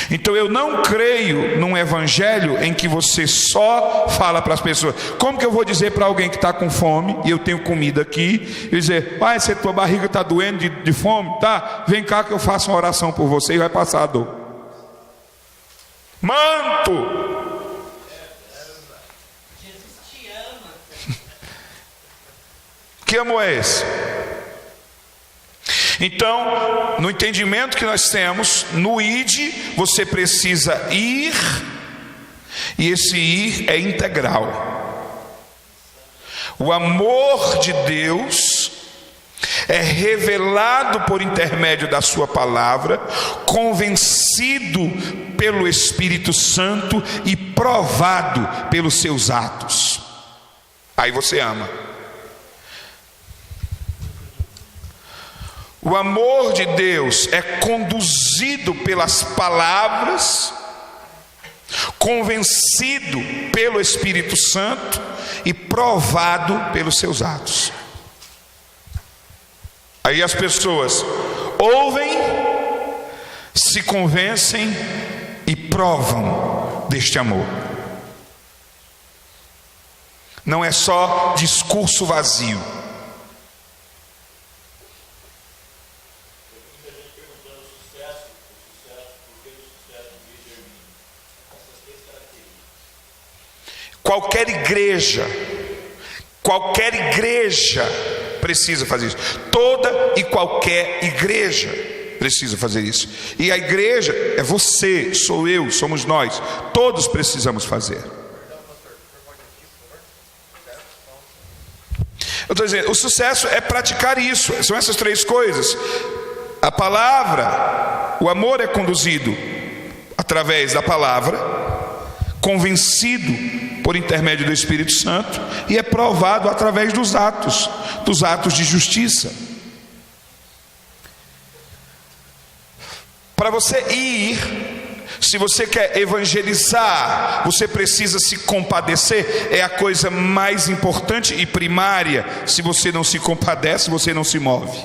Speaker 1: Então eu não creio num evangelho em que você só fala para as pessoas. Como que eu vou dizer para alguém que está com fome e eu tenho comida aqui, e dizer: pai, se a tua barriga está doendo de fome, tá? Vem cá que eu faço uma oração por você e vai passar a dor. Manto!
Speaker 2: Jesus te ama.
Speaker 1: Que amor é esse? Então, no entendimento que nós temos, no id, você precisa ir, e esse ir é integral. O amor de Deus é revelado por intermédio da sua palavra, convencido pelo Espírito Santo e provado pelos seus atos. Aí você ama. O amor de Deus é conduzido pelas palavras, convencido pelo Espírito Santo e provado pelos seus atos. Aí as pessoas ouvem, se convencem e provam deste amor. Não é só discurso vazio. Qualquer igreja precisa fazer isso. Toda e qualquer igreja precisa fazer isso. E a igreja é você, sou eu, somos nós. Todos precisamos fazer. Eu estou dizendo, o sucesso é praticar isso. São essas três coisas. A palavra, o amor é conduzido através da palavra, convencido por intermédio do Espírito Santo, e é provado através dos atos de justiça. Para você ir, se você quer evangelizar, você precisa se compadecer. É a coisa mais importante e primária. Se você não se compadece, você não se move.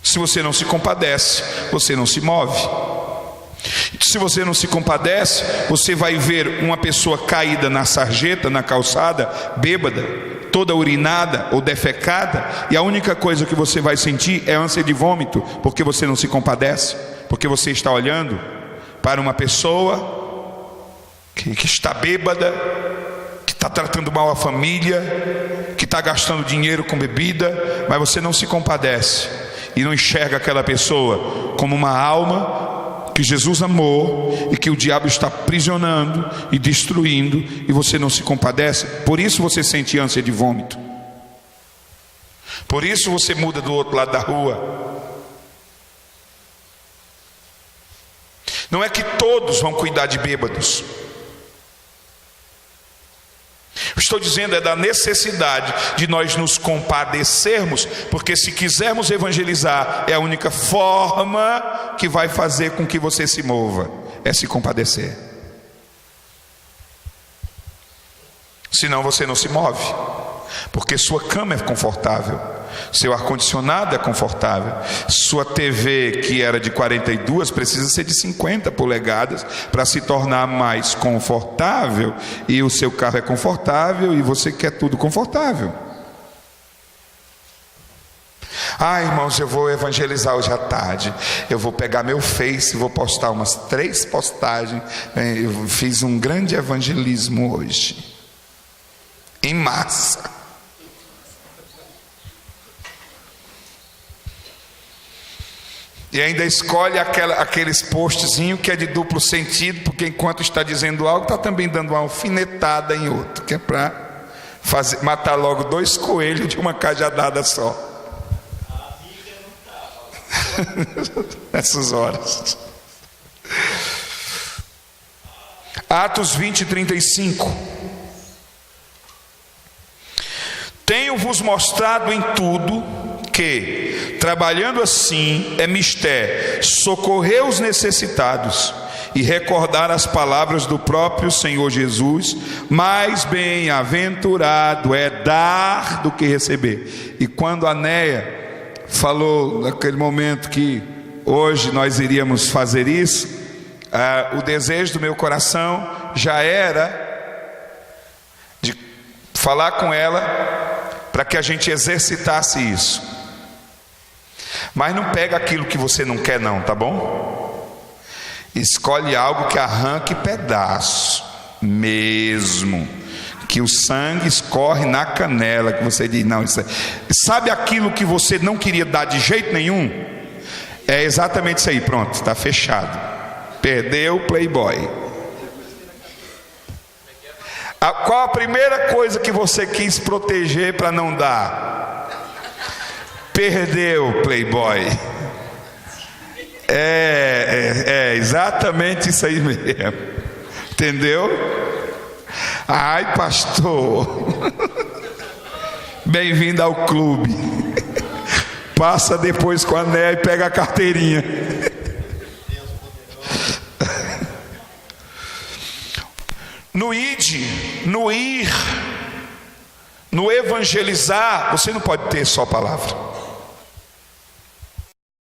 Speaker 1: Se você não se compadece, você não se move. Se você não se compadece, você vai ver uma pessoa caída na sarjeta, na calçada, bêbada, toda urinada ou defecada, e a única coisa que você vai sentir é ânsia de vômito, porque você não se compadece, porque você está olhando para uma pessoa que está bêbada, que está tratando mal a família, que está gastando dinheiro com bebida, mas você não se compadece e não enxerga aquela pessoa como uma alma que Jesus amou e que o diabo está aprisionando e destruindo, e você não se compadece. Por isso você sente ânsia de vômito, por isso você muda do outro lado da rua. Não é que todos vão cuidar de bêbados, estou dizendo é da necessidade de nós nos compadecermos, porque se quisermos evangelizar, é a única forma que vai fazer com que você se mova, é se compadecer. Senão você não se move, porque sua cama é confortável, seu ar-condicionado é confortável, sua TV, que era de 42, precisa ser de 50 polegadas para se tornar mais confortável, e o seu carro é confortável e você quer tudo confortável. Irmãos, eu vou evangelizar hoje à tarde, eu vou pegar meu Face e vou postar umas 3 postagens. Eu fiz um grande evangelismo hoje, em massa. E ainda escolhe aqueles postzinhos que é de duplo sentido, porque enquanto está dizendo algo, está também dando uma alfinetada em outro, que é para matar logo 2 coelhos de uma cajadada só. Nessas horas. Atos 20:35. Tenho-vos mostrado em tudo que, trabalhando assim, é mister socorrer os necessitados e recordar as palavras do próprio Senhor Jesus: mais bem-aventurado é dar do que receber. E quando a Néia falou naquele momento que hoje nós iríamos fazer isso, o desejo do meu coração já era de falar com ela para que a gente exercitasse isso. Mas não pega aquilo que você não quer não, tá bom? Escolhe algo que arranque pedaço mesmo, que o sangue escorre na canela, que você diz, não, isso é... Sabe aquilo que você não queria dar de jeito nenhum? É exatamente isso aí, pronto, está fechado. Perdeu o Playboy. Qual a primeira coisa que você quis proteger para não dar? Perdeu o Playboy. É exatamente isso aí mesmo. Entendeu? Ai, pastor, bem-vindo ao clube. Passa depois com a Néia e pega a carteirinha. No id, no ir, no evangelizar, você não pode ter só palavra.